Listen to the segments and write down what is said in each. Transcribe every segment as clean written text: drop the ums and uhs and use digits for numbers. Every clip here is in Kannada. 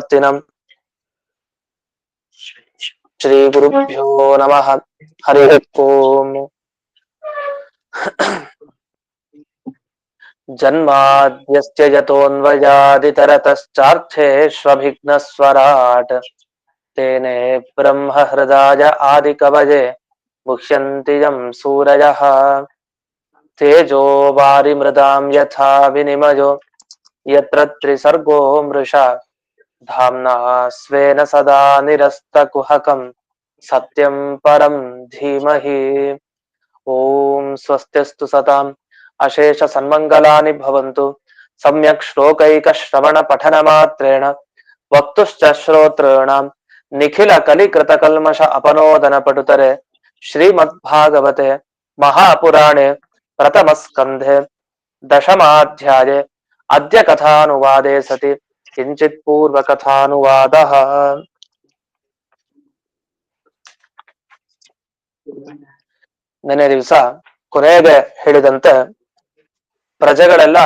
ಪ್ರವರ್ತಿನಂ. ಶ್ರೀ ಗುರುಭ್ಯೋ ನಮಃ. ಹರಿ ಓಂ. ಜನ್ಮಾದ್ಯಸ್ಯ ಯತೋನ್ವಯಾದಿತರತಶ್ಚಾರ್ಥೇಷ್ವಭಿಘ್ನಸ್ವರಾಟ್ ತೇನೇ ಬ್ರಹ್ಮ ಹೃದಯ ಆದಿಕವಯೇ ಮುಹ್ಯಂತಿ ಯಂ ಸೂರಯಃ. ತೇಜೋ ವಾರಿಮೃದಾಂ ಯಥಾ ವಿನಿಮಯೋ ಯತ್ರ ತ್ರಿಸರ್ಗೋ ಮೃಷಾ ಧಾಮ್ನಾ ಸ್ವೇನ ಸದಾ ನಿರಸ್ತಕುಹಕಂ ಸತ್ಯಂ ಪರಂ ಧೀಮಹಿ. ಓಂ ಸ್ವಸ್ತ್ಯಸ್ತು ಸತಾಂ ಅಶೇಷ ಸನ್ಮಂಗಲಾನಿ ಭವಂತು. ಸಮ್ಯಕ್ ಶ್ಲೋಕೈಕ ಶ್ರವಣ ಪಠನ ಮಾತ್ರೇಣ ವಕ್ತುಶ್ಚ ಶ್ರೋತॄಣಾಂ ನಿಖಿಲ ಕಲಿಕೃತ ಕಲ್ಮಷ ಅಪನೋದನ ಪಟುತರೆ ಶ್ರೀಮದ್ಭಾಗವತೆ ಮಹಾಪುರಾಣೆ ಪ್ರಥಮ ಸ್ಕಂಧೆ ದಶಮಾಧ್ಯಾಯೇ ಅದ್ಯ ಕಥಾನುವಾದೇ ಸತಿ ಕಿಂಚಿತ್ ಪೂರ್ವ ಕಥಾನುವಾದಃ. ನೆನೆ ದಿವಸ ಕೊನೆಗೆ ಹೇಳಿದಂತೆ ಪ್ರಜೆಗಳೆಲ್ಲ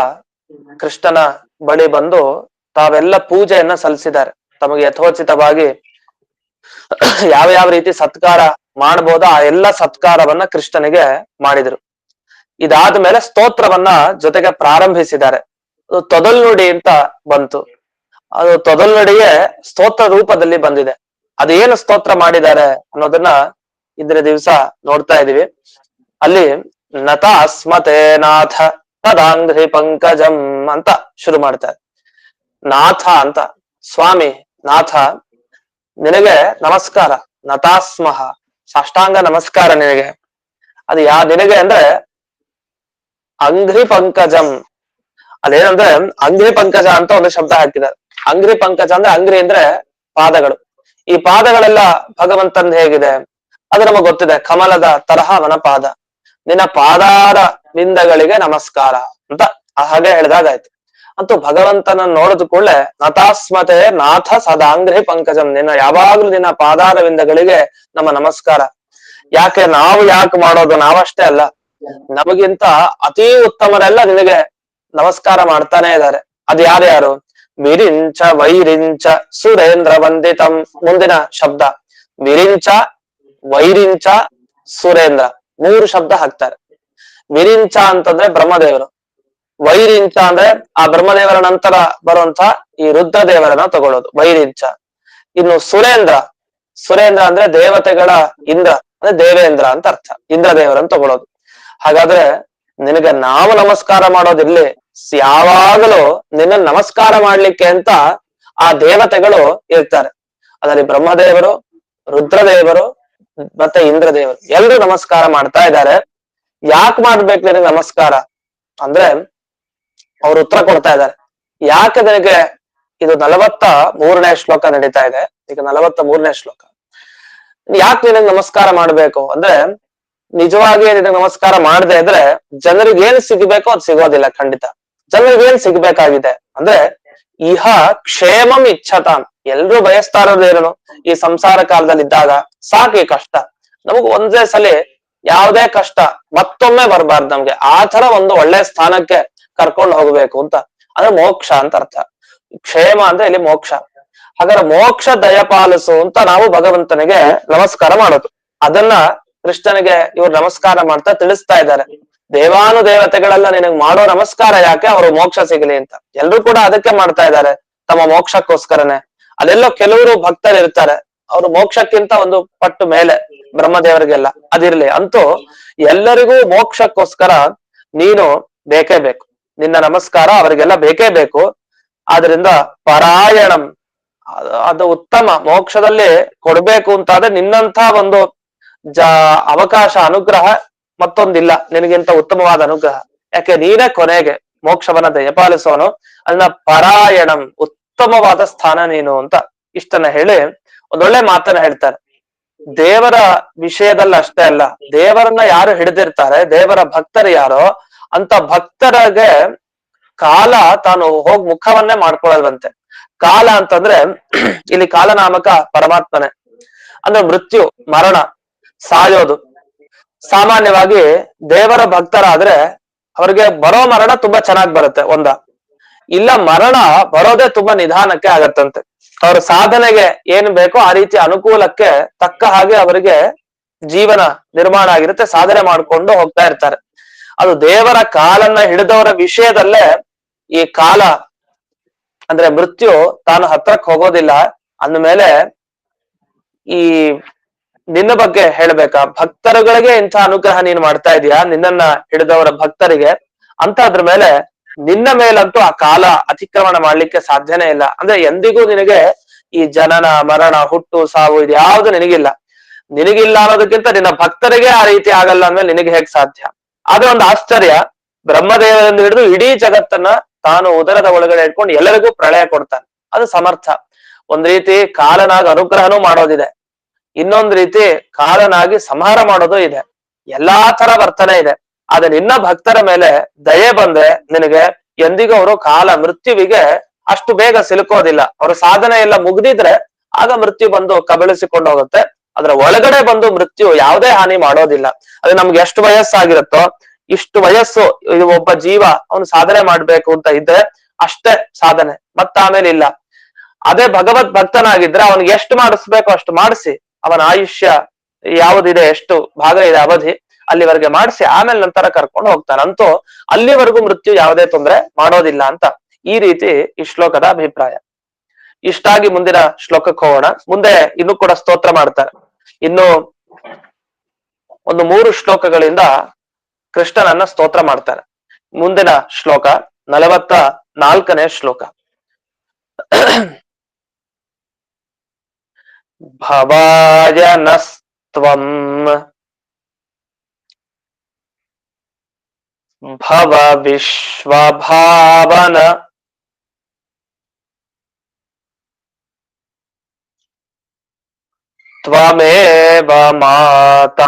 ಕೃಷ್ಣನ ಬಳಿ ಬಂದು ತಾವೆಲ್ಲ ಪೂಜೆಯನ್ನ ಸಲ್ಲಿಸಿದ್ದಾರೆ. ತಮಗೆ ಯಥೋಚಿತವಾಗಿ ಯಾವ ಯಾವ ರೀತಿ ಸತ್ಕಾರ ಮಾಡ್ಬೋದೋ ಆ ಎಲ್ಲ ಸತ್ಕಾರವನ್ನ ಕೃಷ್ಣನಿಗೆ ಮಾಡಿದ್ರು. ಇದಾದ ಮೇಲೆ ಸ್ತೋತ್ರವನ್ನ ಜೊತೆಗೆ ಪ್ರಾರಂಭಿಸಿದ್ದಾರೆ. ಅದು ತೊದಲ್ನುಡಿ ಅಂತ ಬಂತು. ಅದು ತೊದಲ್ನುಡಿಗೆ ಸ್ತೋತ್ರ ರೂಪದಲ್ಲಿ ಬಂದಿದೆ. ಅದೇನು ಸ್ತೋತ್ರ ಮಾಡಿದ್ದಾರೆ ಅನ್ನೋದನ್ನ ಇಂದಿನ ದಿವಸ ನೋಡ್ತಾ ಇದೀವಿ. ಅಲ್ಲಿ ನತ ಅಸ್ಮತೆ ನಾಥ ತದಾಂಘ್ರಿ ಪಂಕಜಂ ಅಂತ ಶುರು ಮಾಡ್ತಾರೆ. ನಾಥ ಅಂತ, ಸ್ವಾಮಿ ನಾಥ ನಿನಗೆ ನಮಸ್ಕಾರ. ನತಾಸ್ಮಹ, ಸಾಷ್ಟಾಂಗ ನಮಸ್ಕಾರ ನಿನಗೆ. ಅದು ನಿನಗೆ ಅಂದ್ರೆ ಅಂಘ್ರಿ ಪಂಕಜಂ. ಅದೇನಂದ್ರೆ ಅಂಘ್ರಿ ಪಂಕಜ ಅಂತ ಒಂದು ಶಬ್ದ ಹಾಕಿದ್ದಾರೆ. ಅಂಘ್ರಿ ಪಂಕಜ ಅಂದ್ರೆ ಅಂಘ್ರಿ ಅಂದ್ರೆ ಪಾದಗಳು. ಈ ಪಾದಗಳೆಲ್ಲ ಭಗವಂತಂದು ಹೇಗಿದೆ ಅದು ನಮಗ್ ಗೊತ್ತಿದೆ. ಕಮಲದ ತರಹ ಅವನ ಪಾದ. ನಿನ್ನ ಪಾದಾರ ಬಿಂದಗಳಿಗೆ ನಮಸ್ಕಾರ ಅಂತ ಹಾಗೆ ಹೇಳಿದಾಗಾಯ್ತು. ಅಂತೂ ಭಗವಂತನ ನೋಡಿದ ಕೂಡಲೇ ನತಾಸ್ಮತೆ ನಾಥ ಸದಾಂಘ್ರಿ ಪಂಕಜಂ, ನಿನ್ನ ಯಾವಾಗ್ಲೂ ನಿನ್ನ ಪಾದಾರ ಬಿಂದಗಳಿಗೆ ನಮ್ಮ ನಮಸ್ಕಾರ. ಯಾಕೆ ಮಾಡೋದು? ನಾವಷ್ಟೇ ಅಲ್ಲ, ನಮಗಿಂತ ಅತೀ ಉತ್ತಮರೆಲ್ಲ ನಿನಗೆ ನಮಸ್ಕಾರ ಮಾಡ್ತಾನೆ ಇದ್ದಾರೆ. ಅದು ಯಾರ್ಯಾರು? ವಿರಿಂಚ ವೈರಿಂಚ ಸುರೇಂದ್ರ ವಂದಿತಂ. ಮುಂದಿನ ಶಬ್ದ ವಿರಿಂಚ, ವೈರಿಂಚ, ಸುರೇಂದ್ರ, 3 ಶಬ್ದ ಹಾಕ್ತಾರೆ. ವಿರಿಂಚ ಅಂತಂದ್ರೆ ಬ್ರಹ್ಮದೇವರು, ವೈರಿಂಚ ಅಂದ್ರೆ ಆ ಬ್ರಹ್ಮದೇವರ ನಂತರ ಬರುವಂತ ಈ ರುದ್ರದೇವರನ್ನ ತಗೊಳ್ಳೋದು ವೈರಿಂಚ. ಇನ್ನು ಸುರೇಂದ್ರ, ಸುರೇಂದ್ರ ಅಂದ್ರೆ ದೇವತೆಗಳ ಇಂದ್ರ ಅಂದ್ರೆ ದೇವೇಂದ್ರ ಅಂತ ಅರ್ಥ, ಇಂದ್ರದೇವರನ್ನ ತಗೊಳ್ಳೋದು. ಹಾಗಾದ್ರೆ ನಿನಗೆ ನಾವು ನಮಸ್ಕಾರ ಮಾಡೋದಿರ್ಲಿ, ಯಾವಾಗಲೂ ನಿನ್ನ ನಮಸ್ಕಾರ ಮಾಡ್ಲಿಕ್ಕೆ ಅಂತ ಆ ದೇವತೆಗಳು ಇರ್ತಾರೆ. ಅದರಲ್ಲಿ ಬ್ರಹ್ಮದೇವರು, ರುದ್ರದೇವರು ಮತ್ತೆ ಇಂದ್ರದೇವರು ಎಲ್ರು ನಮಸ್ಕಾರ ಮಾಡ್ತಾ ಇದ್ದಾರೆ. ಯಾಕೆ ಮಾಡ್ಬೇಕು ನಿನಗೆ ನಮಸ್ಕಾರ ಅಂದ್ರೆ ಅವ್ರು ಉತ್ತರ ಕೊಡ್ತಾ ಇದ್ದಾರೆ. ಯಾಕೆ ನಿನಗೆ ಇದು 43ನೇ ಶ್ಲೋಕ ನಡೀತಾ ಇದೆ. ಈಗ 43ನೇ ಶ್ಲೋಕ. ಯಾಕೆ ನಿನಗೆ ನಮಸ್ಕಾರ ಮಾಡ್ಬೇಕು ಅಂದ್ರೆ, ನಿಜವಾಗಿ ನಿನಗೆ ನಮಸ್ಕಾರ ಮಾಡದೆ ಇದ್ರೆ ಜನರಿಗೆ ಏನ್ ಸಿಗ್ಬೇಕೋ ಅದು ಸಿಗೋದಿಲ್ಲ. ಖಂಡಿತ ಜನರಿಗೆ ಏನ್ ಸಿಗ್ಬೇಕಾಗಿದೆ ಅಂದ್ರೆ ಇಹ ಕ್ಷೇಮಂ ಇಚ್ಛತಾಂ. ಎಲ್ರೂ ಬಯಸ್ತಾ ಇರೋದೇನು? ಈ ಸಂಸಾರ ಕಾಲದಲ್ಲಿ ಇದ್ದಾಗ ಸಾಕು ಈ ಕಷ್ಟ, ನಮಗ್ ಒಂದೇ ಸಲ ಯಾವುದೇ ಕಷ್ಟ ಮತ್ತೊಮ್ಮೆ ಬರಬಾರ್ದು ನಮ್ಗೆ. ಆ ತರ ಒಂದು ಒಳ್ಳೆ ಸ್ಥಾನಕ್ಕೆ ಕರ್ಕೊಂಡು ಹೋಗ್ಬೇಕು ಅಂತ, ಅಂದ್ರೆ ಮೋಕ್ಷ ಅಂತ ಅರ್ಥ. ಕ್ಷೇಮ ಅಂದ್ರೆ ಇಲ್ಲಿ ಮೋಕ್ಷ. ಹಾಗಾದ್ರೆ ಮೋಕ್ಷ ದಯಪಾಲಿಸು ಅಂತ ನಾವು ಭಗವಂತನಿಗೆ ನಮಸ್ಕಾರ ಮಾಡೋದು. ಅದನ್ನ ಕೃಷ್ಣನಿಗೆ ಇವ್ರು ನಮಸ್ಕಾರ ಮಾಡ್ತಾ ತಿಳಿಸ್ತಾ ಇದ್ದಾರೆ. ದೇವಾನುದೇವತೆಗಳೆಲ್ಲ ನಿನಗೆ ಮಾಡೋ ನಮಸ್ಕಾರ ಯಾಕೆ? ಅವರು ಮೋಕ್ಷ ಸಿಗಲಿ ಅಂತ. ಎಲ್ರು ಕೂಡ ಅದಕ್ಕೆ ಮಾಡ್ತಾ ಇದ್ದಾರೆ, ತಮ್ಮ ಮೋಕ್ಷಕ್ಕೋಸ್ಕರನೇ. ಅಲ್ಲೆಲ್ಲೋ ಕೆಲವರು ಭಕ್ತರು ಇರ್ತಾರೆ, ಅವ್ರು ಮೋಕ್ಷಕ್ಕಿಂತ ಒಂದು ಪಟ್ಟು ಮೇಲೆ ಬ್ರಹ್ಮದೇವರಿಗೆಲ್ಲ ಅದಿರ್ಲಿ. ಅಂತೂ ಎಲ್ಲರಿಗೂ ಮೋಕ್ಷಕ್ಕೋಸ್ಕರ ನೀನು ಬೇಕೇ ಬೇಕು, ನಿನ್ನ ನಮಸ್ಕಾರ ಅವರಿಗೆಲ್ಲ ಬೇಕೇ ಬೇಕು. ಆದ್ರಿಂದ ಪರಾಯಣಂ, ಅದು ಉತ್ತಮ. ಮೋಕ್ಷದಲ್ಲಿ ಕೊಡ್ಬೇಕು ಅಂತಾದ್ರೆ ನಿನ್ನಂತ ಒಂದು ಅವಕಾಶ, ಅನುಗ್ರಹ ಮತ್ತೊಂದಿಲ್ಲ, ನಿನಗಿಂತ ಉತ್ತಮವಾದ ಅನುಗ್ರಹ. ಯಾಕೆ ನೀನೇ ಕೊನೆಗೆ ಮೋಕ್ಷವನ್ನ ದಯಪಾಲಿಸೋನು. ಅದನ್ನ ಪರಾಯಣಂ, ಉತ್ತಮವಾದ ಸ್ಥಾನ ನೀನು ಅಂತ ಇಷ್ಟನ್ನ ಹೇಳಿ ಒಂದೊಳ್ಳೆ ಮಾತನ್ನ ಹೇಳ್ತಾರೆ. ದೇವರ ವಿಷಯದಲ್ಲಿ ಅಷ್ಟೇ ಅಲ್ಲ, ದೇವರನ್ನ ಯಾರು ಹಿಡಿದಿರ್ತಾರೆ, ದೇವರ ಭಕ್ತರು ಯಾರೋ ಅಂತ ಭಕ್ತರಿಗೆ ಕಾಲ ತಾನು ಹೋಗಿ ಮುಖವನ್ನೇ ಮಾಡ್ಕೊಳ್ಳಲ್ವಂತೆ. ಕಾಲ ಅಂತಂದ್ರೆ ಇಲ್ಲಿ ಕಾಲನಾಮಕ ಪರಮಾತ್ಮನೆ. ಅಂದ್ರೆ ಮೃತ್ಯು, ಮರಣ, ಸಾಯೋದು. ಸಾಮಾನ್ಯವಾಗಿ ದೇವರ ಭಕ್ತರಾದ್ರೆ ಅವ್ರಿಗೆ ಬರೋ ಮರಣ ತುಂಬಾ ಚೆನ್ನಾಗಿ ಬರುತ್ತೆ. ಇಲ್ಲ ಮರಣ ಬರೋದೇ ತುಂಬಾ ನಿಧಾನಕ್ಕೆ ಆಗತ್ತಂತೆ. ಅವ್ರ ಸಾಧನೆಗೆ ಏನ್ ಬೇಕೋ ಆ ರೀತಿ ಅನುಕೂಲಕ್ಕೆ ತಕ್ಕ ಹಾಗೆ ಅವರಿಗೆ ಜೀವನ ನಿರ್ಮಾಣ ಆಗಿರುತ್ತೆ, ಸಾಧನೆ ಮಾಡ್ಕೊಂಡು ಹೋಗ್ತಾ ಇರ್ತಾರೆ. ಅದು ದೇವರ ಕಾಲನ್ನ ಹಿಡಿದವರ ವಿಷಯದಲ್ಲೇ ಈ ಕಾಲ ಅಂದ್ರೆ ಮೃತ್ಯು ತಾನು ಹತ್ರಕ್ ಹೋಗೋದಿಲ್ಲ ಅಂದ್ಮೇಲೆ ಈ ನಿನ್ನ ಬಗ್ಗೆ ಹೇಳ್ಬೇಕಾ, ಭಕ್ತರುಗಳಿಗೆ ಇಂಥ ಅನುಗ್ರಹ ನೀನು ಮಾಡ್ತಾ ಇದೀಯಾ ನಿನ್ನನ್ನ ಹಿಡಿದವರ ಭಕ್ತರಿಗೆ ಅಂತ ಅದ್ರ ಮೇಲೆ ನಿನ್ನ ಮೇಲಂತೂ ಆ ಕಾಲ ಅತಿಕ್ರಮಣ ಮಾಡ್ಲಿಕ್ಕೆ ಸಾಧ್ಯನೇ ಇಲ್ಲ. ಅಂದ್ರೆ ಎಂದಿಗೂ ನಿನಗೆ ಈ ಜನನ ಮರಣ ಹುಟ್ಟು ಸಾವು ಇದು ಯಾವ್ದು ನಿನಗಿಲ್ಲ. ನಿನಗಿಲ್ಲ ಅನ್ನೋದಕ್ಕಿಂತ ನಿನ್ನ ಭಕ್ತರಿಗೆ ಆ ರೀತಿ ಆಗಲ್ಲ ಅಂದ್ಮೇಲೆ ನಿನಗೆ ಹೇಗ್ ಸಾಧ್ಯ? ಆದ್ರೆ ಒಂದು ಆಶ್ಚರ್ಯ, ಬ್ರಹ್ಮದೇವರಿಂದ ಹಿಡಿದು ಇಡೀ ಜಗತ್ತನ್ನ ತಾನು ಉದರದ ಒಳಗಡೆ ಇಟ್ಕೊಂಡು ಎಲ್ಲರಿಗೂ ಪ್ರಳಯ ಕೊಡ್ತಾನೆ. ಅದು ಸಮರ್ಥ. ಒಂದ್ ರೀತಿ ಕಾಲನಾಗ ಅನುಗ್ರಹನೂ ಮಾಡೋದಿದೆ, ಇನ್ನೊಂದ್ ರೀತಿ ಕಾಲನಾಗಿ ಸಂಹಾರ ಮಾಡೋದು ಇದೆ. ಎಲ್ಲಾ ತರ ವರ್ತನೆ ಇದೆ. ಆದ್ರೆ ನಿನ್ನ ಭಕ್ತರ ಮೇಲೆ ದಯೆ ಬಂದ್ರೆ ನಿನಗೆ ಎಂದಿಗೂ ಅವರು ಕಾಲ ಮೃತ್ಯುವಿಗೆ ಅಷ್ಟು ಬೇಗ ಸಿಲುಕೋದಿಲ್ಲ. ಅವ್ರ ಸಾಧನೆ ಎಲ್ಲ ಮುಗ್ದಿದ್ರೆ ಆಗ ಮೃತ್ಯು ಬಂದು ಕಬಳಿಸಿಕೊಂಡು ಹೋಗುತ್ತೆ. ಅದ್ರ ಒಳಗಡೆ ಬಂದು ಮೃತ್ಯು ಯಾವುದೇ ಹಾನಿ ಮಾಡೋದಿಲ್ಲ. ಅದು ನಮ್ಗೆ ಎಷ್ಟು ವಯಸ್ಸಾಗಿರುತ್ತೋ ಇಷ್ಟು ವಯಸ್ಸು ಇದು ಒಬ್ಬ ಜೀವ ಅವನು ಸಾಧನೆ ಮಾಡ್ಬೇಕು ಅಂತ ಇದ್ರೆ ಅಷ್ಟೇ ಸಾಧನೆ, ಮತ್ತ ಆಮೇಲೆ ಇಲ್ಲ. ಅದೇ ಭಗವತ್ ಭಕ್ತನಾಗಿದ್ರೆ ಅವನಿಗೆ ಎಷ್ಟು ಮಾಡಿಸ್ಬೇಕು ಅಷ್ಟು ಮಾಡಿಸಿ ಅವನ ಆಯುಷ್ಯ ಯಾವುದಿದೆ ಎಷ್ಟು ಭಾಗ ಇದೆ ಅವಧಿ ಅಲ್ಲಿವರೆಗೆ ಮಾಡಿಸಿ ಆಮೇಲೆ ನಂತರ ಕರ್ಕೊಂಡು ಹೋಗ್ತಾನೆ. ಅಂತೂ ಅಲ್ಲಿವರೆಗೂ ಮೃತ್ಯು ಯಾವುದೇ ತೊಂದರೆ ಮಾಡೋದಿಲ್ಲ ಅಂತ ಈ ರೀತಿ ಈ ಶ್ಲೋಕದ ಅಭಿಪ್ರಾಯ. ಇಷ್ಟಾಗಿ ಮುಂದಿನ ಶ್ಲೋಕಕ್ಕೆ ಹೋಗೋಣ. ಮುಂದೆ ಇನ್ನು ಕೂಡ ಸ್ತೋತ್ರ ಮಾಡ್ತಾರೆ. ಇನ್ನು ಒಂದು 3 ಶ್ಲೋಕಗಳಿಂದ ಕೃಷ್ಣನನ್ನ ಸ್ತೋತ್ರ ಮಾಡ್ತಾರೆ. ಮುಂದಿನ ಶ್ಲೋಕ 44ನೇ ಶ್ಲೋಕ. ಭವಾಯನಸ್ತ್ವಂ ಭವ ವಿಶ್ವಭಾವನ ತ್ವಮೇವ ಮಾತಾ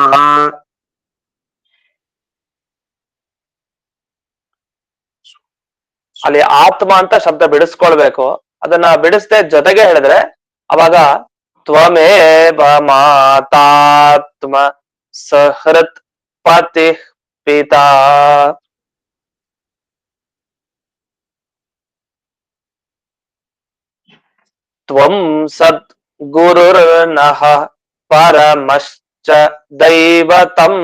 ಅಲ್ಲಿ ಆತ್ಮ ಅಂತ ಶಬ್ದ ಬಿಡಿಸ್ಕೊಳ್ಬೇಕು. ಅದನ್ನ ಬಿಡಿಸ್ದೆ ಜೊತೆಗೆ ಹೇಳಿದ್ರೆ ಅವಾಗ ತ್ವಮೇವ ಮಾತಾತ್ಮ ಸಹೃತ್ ಪತಿ ಪಿತಾ ತ್ವಂ ಸದ್ ಗುರುರ್ನಃ ಪರಮಶ್ಚ ದೈವತಂ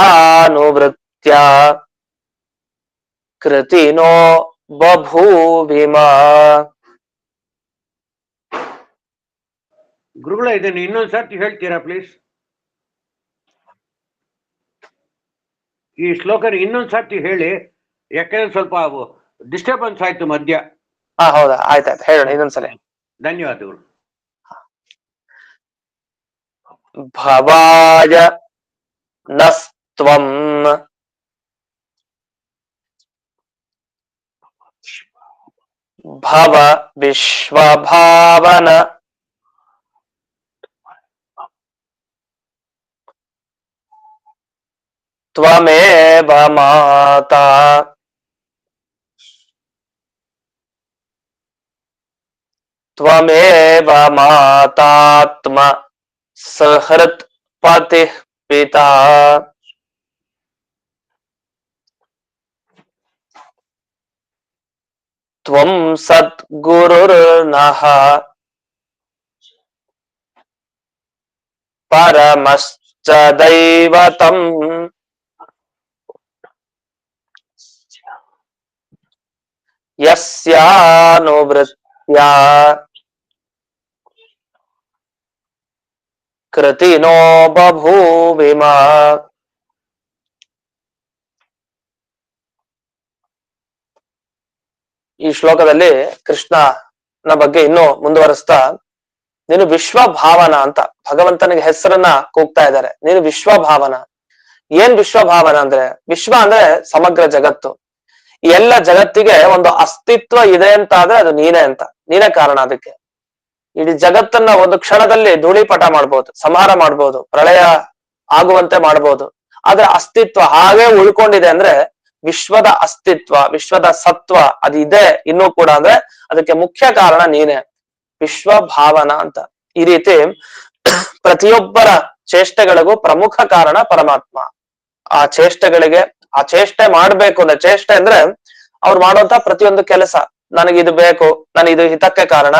ಯಸ್ಯಾನುವೃತ್ತ್ಯಾ ಕೃತಿನೋ ಬಭೂವಿಮ. ಗುರುಗಳ ಇದನ್ನು ಇನ್ನೊಂದ್ಸರ್ತಿ ಹೇಳ್ತೀರಾ ಪ್ಲೀಸ್? ಈ ಶ್ಲೋಕನ ಇನ್ನೊಂದ್ಸರ್ತಿ ಹೇಳಿ, ಯಾಕಂದ್ರೆ ಸ್ವಲ್ಪ ಡಿಸ್ಟರ್ಬೆನ್ಸ್ ಆಯ್ತು ಮಧ್ಯ. ಹೌದಾ, ಆಯ್ತಾಯ್ತು, ಹೇಳೋಣ ಇನ್ನೊಂದ್ಸಲ. ಧನ್ಯವಾದಗಳು. ಭವಾಯ ನಸ್ತ್ವಂ ಭವ ವಿಶ್ವಭಾವನ ತ್ವಮೇವ ಮಾತಾ ತ್ವಮೇವ ಮಾತಾತ್ಮ ಸಹೃತ್ ಪತಿ ಪಿತಾ ತ್ವಂ ಸತ್ ಗುರುರ್ನಃ ಪರಮಶ್ಚ ದೈವತಂ ಯಸ್ಯಾನುವೃತ್ತ್ಯಾ ಕೃತಿನೋ ಬಭೂವಿಮ. ಈ ಶ್ಲೋಕದಲ್ಲಿ ಕೃಷ್ಣನ ಬಗ್ಗೆ ಇನ್ನೂ ಮುಂದುವರಿಸ್ತಾ, ನೀನು ವಿಶ್ವಭಾವನ ಅಂತ ಭಗವಂತನಿಗೆ ಹೆಸರನ್ನ ಕೂಗ್ತಾ ಇದ್ದಾರೆ. ನೀನು ವಿಶ್ವಭಾವನ. ಏನ್ ವಿಶ್ವಭಾವನ ಅಂದ್ರೆ, ವಿಶ್ವ ಅಂದ್ರೆ ಸಮಗ್ರ ಜಗತ್ತು. ಈ ಎಲ್ಲ ಜಗತ್ತಿಗೆ ಒಂದು ಅಸ್ತಿತ್ವ ಇದೆ ಅಂತ ಆದ್ರೆ ಅದು ನೀನೇ ಅಂತ, ನೀನೇ ಕಾರಣ. ಅದಕ್ಕೆ ಇಡೀ ಜಗತ್ತನ್ನ ಒಂದು ಕ್ಷಣದಲ್ಲಿ ಧೂಳಿಪಟ ಮಾಡ್ಬೋದು, ಸಂಹಾರ ಮಾಡ್ಬೋದು, ಪ್ರಳಯ ಆಗುವಂತೆ ಮಾಡ್ಬೋದು. ಆದ್ರೆ ಅಸ್ತಿತ್ವ ಹಾಗೆ ಉಳ್ಕೊಂಡಿದೆ ಅಂದ್ರೆ ವಿಶ್ವದ ಅಸ್ತಿತ್ವ, ವಿಶ್ವದ ಸತ್ವ ಅದಿದೆ ಇನ್ನೂ ಕೂಡ ಅಂದ್ರೆ ಅದಕ್ಕೆ ಮುಖ್ಯ ಕಾರಣ ನೀನೇ, ವಿಶ್ವಭಾವನ ಅಂತ. ಈ ರೀತಿ ಪ್ರತಿಯೊಬ್ಬರ ಚೇಷ್ಟೆಗಳಿಗೂ ಪ್ರಮುಖ ಕಾರಣ ಪರಮಾತ್ಮ. ಆ ಚೇಷ್ಟೆಗಳಿಗೆ, ಆ ಚೇಷ್ಟೆ ಮಾಡ್ಬೇಕು ಅಂದ್ರೆ, ಚೇಷ್ಟೆ ಅಂದ್ರೆ ಅವ್ರು ಮಾಡುವಂತ ಪ್ರತಿಯೊಂದು ಕೆಲಸ, ನನಗಿದು ಬೇಕು, ನನಗಿದು ಹಿತಕ್ಕೆ ಕಾರಣ,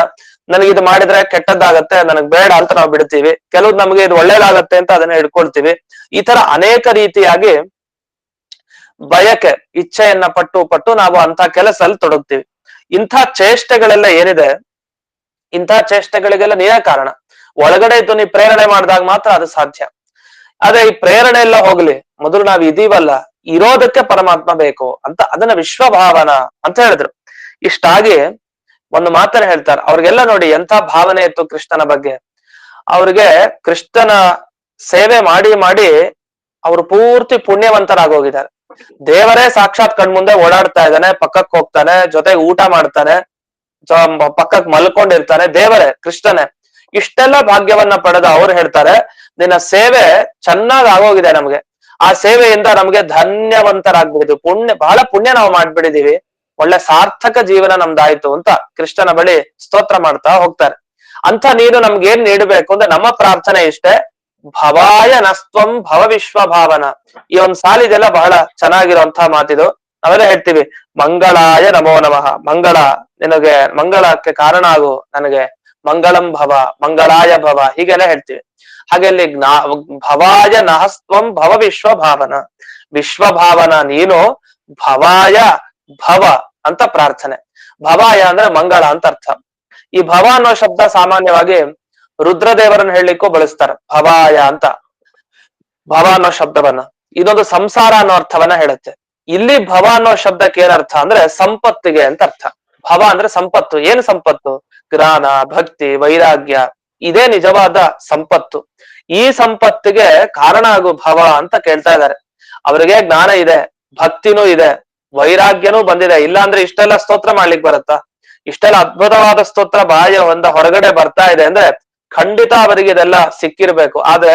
ನನಗಿದು ಮಾಡಿದ್ರೆ ಕೆಟ್ಟದ್ದಾಗತ್ತೆ, ನನಗ್ ಬೇಡ ಅಂತ ನಾವು ಬಿಡ್ತೀವಿ. ಕೆಲವ್ದು ನಮ್ಗೆ ಇದು ಒಳ್ಳೇದಾಗತ್ತೆ ಅಂತ ಅದನ್ನ ಹಿಡ್ಕೊಳ್ತೀವಿ. ಈ ತರ ಅನೇಕ ರೀತಿಯಾಗಿ ಬಯಕೆ, ಇಚ್ಛೆಯನ್ನ ಪಟ್ಟು ನಾವು ಅಂತ ಕೆಲಸದಲ್ಲಿ ತೊಡಗ್ತೀವಿ. ಇಂಥ ಚೇಷ್ಟೆಗಳೆಲ್ಲ ಏನಿದೆ, ಇಂಥ ಚೇಷ್ಟೆಗಳಿಗೆಲ್ಲ ನೀವೇ ಕಾರಣ. ಒಳಗಡೆ ಇದ್ದು ನೀವು ಪ್ರೇರಣೆ ಮಾಡಿದಾಗ ಮಾತ್ರ ಅದು ಸಾಧ್ಯ. ಆದ್ರೆ ಈ ಪ್ರೇರಣೆ ಎಲ್ಲ ಹೋಗ್ಲಿ, ಮೊದಲು ನಾವ್ ಇದೀವಲ್ಲ, ಇರೋದಕ್ಕೆ ಪರಮಾತ್ಮ ಬೇಕು ಅಂತ, ಅದನ್ನ ವಿಶ್ವಭಾವನ ಅಂತ ಹೇಳಿದ್ರು. ಇಷ್ಟಾಗಿ ಒಂದು ಮಾತನ್ನ ಹೇಳ್ತಾರೆ. ಅವ್ರಿಗೆಲ್ಲ ನೋಡಿ ಎಂಥ ಭಾವನೆ ಇತ್ತು ಕೃಷ್ಣನ ಬಗ್ಗೆ. ಅವ್ರಿಗೆ ಕೃಷ್ಣನ ಸೇವೆ ಮಾಡಿ ಮಾಡಿ ಅವರು ಪೂರ್ತಿ ಪುಣ್ಯವಂತರಾಗೋಗಿದ್ದಾರೆ. ದೇವರೇ ಸಾಕ್ಷಾತ್ ಕಣ್ಮುಂದೆ ಓಡಾಡ್ತಾ ಇದ್ದಾನೆ, ಪಕ್ಕಕ್ಕೆ ಹೋಗ್ತಾನೆ, ಜೊತೆಗೆ ಊಟ ಮಾಡ್ತಾನೆ, ಪಕ್ಕಕ್ಕೆ ಮಲ್ಕೊಂಡಿರ್ತಾನೆ, ದೇವರೇ ಕೃಷ್ಣನೇ. ಇಷ್ಟೆಲ್ಲ ಭಾಗ್ಯವನ್ನ ಪಡೆದ ಅವ್ರು ಹೇಳ್ತಾರೆ, ನಿನ್ನ ಸೇವೆ ಚೆನ್ನಾಗ್ ಆಗೋಗಿದೆ ನಮ್ಗೆ, ಆ ಸೇವೆಯಿಂದ ನಮ್ಗೆ ಧನ್ಯವಂತರಾಗ್ಬಿಡಿದ್ವಿ, ಬಹಳ ಪುಣ್ಯ ನಾವು ಮಾಡ್ಬಿಡಿದೀವಿ, ಒಳ್ಳೆ ಸಾರ್ಥಕ ಜೀವನ ನಮ್ದಾಯ್ತು ಅಂತ ಕೃಷ್ಣನ ಬಳಿ ಸ್ತೋತ್ರ ಮಾಡ್ತಾ ಹೋಗ್ತಾರೆ. ಅಂತ ನೀನು ನಮ್ಗೆ ಏನ್ ನೀಡ್ಬೇಕು ಅಂದ್ರೆ ನಮ್ಮ ಪ್ರಾರ್ಥನೆ ಇಷ್ಟೇ, ಭವಾಯ ನಸ್ತ್ವಂ ಭವ ವಿಶ್ವ ಭಾವನ. ಈ ಒಂದ್ ಸಾಲಿದೆಲ್ಲ ಬಹಳ ಚೆನ್ನಾಗಿರುವಂತಹ ಮಾತಿದು. ನಾವೆಲ್ಲ ಹೇಳ್ತೀವಿ ಮಂಗಳಾಯ ನಮೋ ನಮಃ, ಮಂಗಳ ನಿನಗೆ, ಮಂಗಳಕ್ಕೆ ಕಾರಣ ಆಗು ನನಗೆ, ಮಂಗಳಂ ಭವ, ಮಂಗಳಾಯ ಭವ, ಹೀಗೆಲ್ಲ ಹೇಳ್ತೀವಿ. ಹಾಗೆ ಅಲ್ಲಿ ಭವಾಯ ನಹಸ್ತ್ವಂ ಭವ ವಿಶ್ವ ಭಾವನ, ವಿಶ್ವಭಾವನ ನೀನು, ಭವಾಯ ಭವ ಅಂತ ಪ್ರಾರ್ಥನೆ. ಭವಾಯ ಅಂದ್ರೆ ಮಂಗಳ ಅಂತ ಅರ್ಥ. ಈ ಭವ ಅನ್ನೋ ಶಬ್ದ ಸಾಮಾನ್ಯವಾಗಿ ರುದ್ರದೇವರನ್ನ ಹೇಳಲಿಕ್ಕೂ ಬಳಸ್ತಾರೆ, ಭವಾಯ ಅಂತ. ಭವ ಅನ್ನೋ ಶಬ್ದವನ್ನ, ಇದೊಂದು ಸಂಸಾರ ಅನ್ನೋ ಅರ್ಥವನ್ನ ಹೇಳುತ್ತೆ. ಇಲ್ಲಿ ಭವ ಅನ್ನೋ ಶಬ್ದಕ್ಕೆ ಏನರ್ಥ ಅಂದ್ರೆ ಸಂಪತ್ತಿಗೆ ಅಂತ ಅರ್ಥ. ಭವ ಅಂದ್ರೆ ಸಂಪತ್ತು. ಏನು ಸಂಪತ್ತು? ಜ್ಞಾನ, ಭಕ್ತಿ, ವೈರಾಗ್ಯ, ಇದೇ ನಿಜವಾದ ಸಂಪತ್ತು. ಈ ಸಂಪತ್ತಿಗೆ ಕಾರಣ ಆಗು ಭವ ಅಂತ ಕೇಳ್ತಾ ಇದ್ದಾರೆ. ಅವರಿಗೆ ಜ್ಞಾನ ಇದೆ, ಭಕ್ತಿನೂ ಇದೆ, ವೈರಾಗ್ಯನೂ ಬಂದಿದೆ. ಇಲ್ಲ ಅಂದ್ರೆ ಇಷ್ಟೆಲ್ಲ ಸ್ತೋತ್ರ ಮಾಡ್ಲಿಕ್ಕೆ ಬರುತ್ತಾ? ಇಷ್ಟೆಲ್ಲ ಅದ್ಭುತವಾದ ಸ್ತೋತ್ರ ಬಾಯ ಹೊರಗಡೆ ಬರ್ತಾ ಇದೆ ಅಂದ್ರೆ ಖಂಡಿತ ಅವರಿಗೆ ಇದೆಲ್ಲ ಸಿಕ್ಕಿರ್ಬೇಕು. ಆದ್ರೆ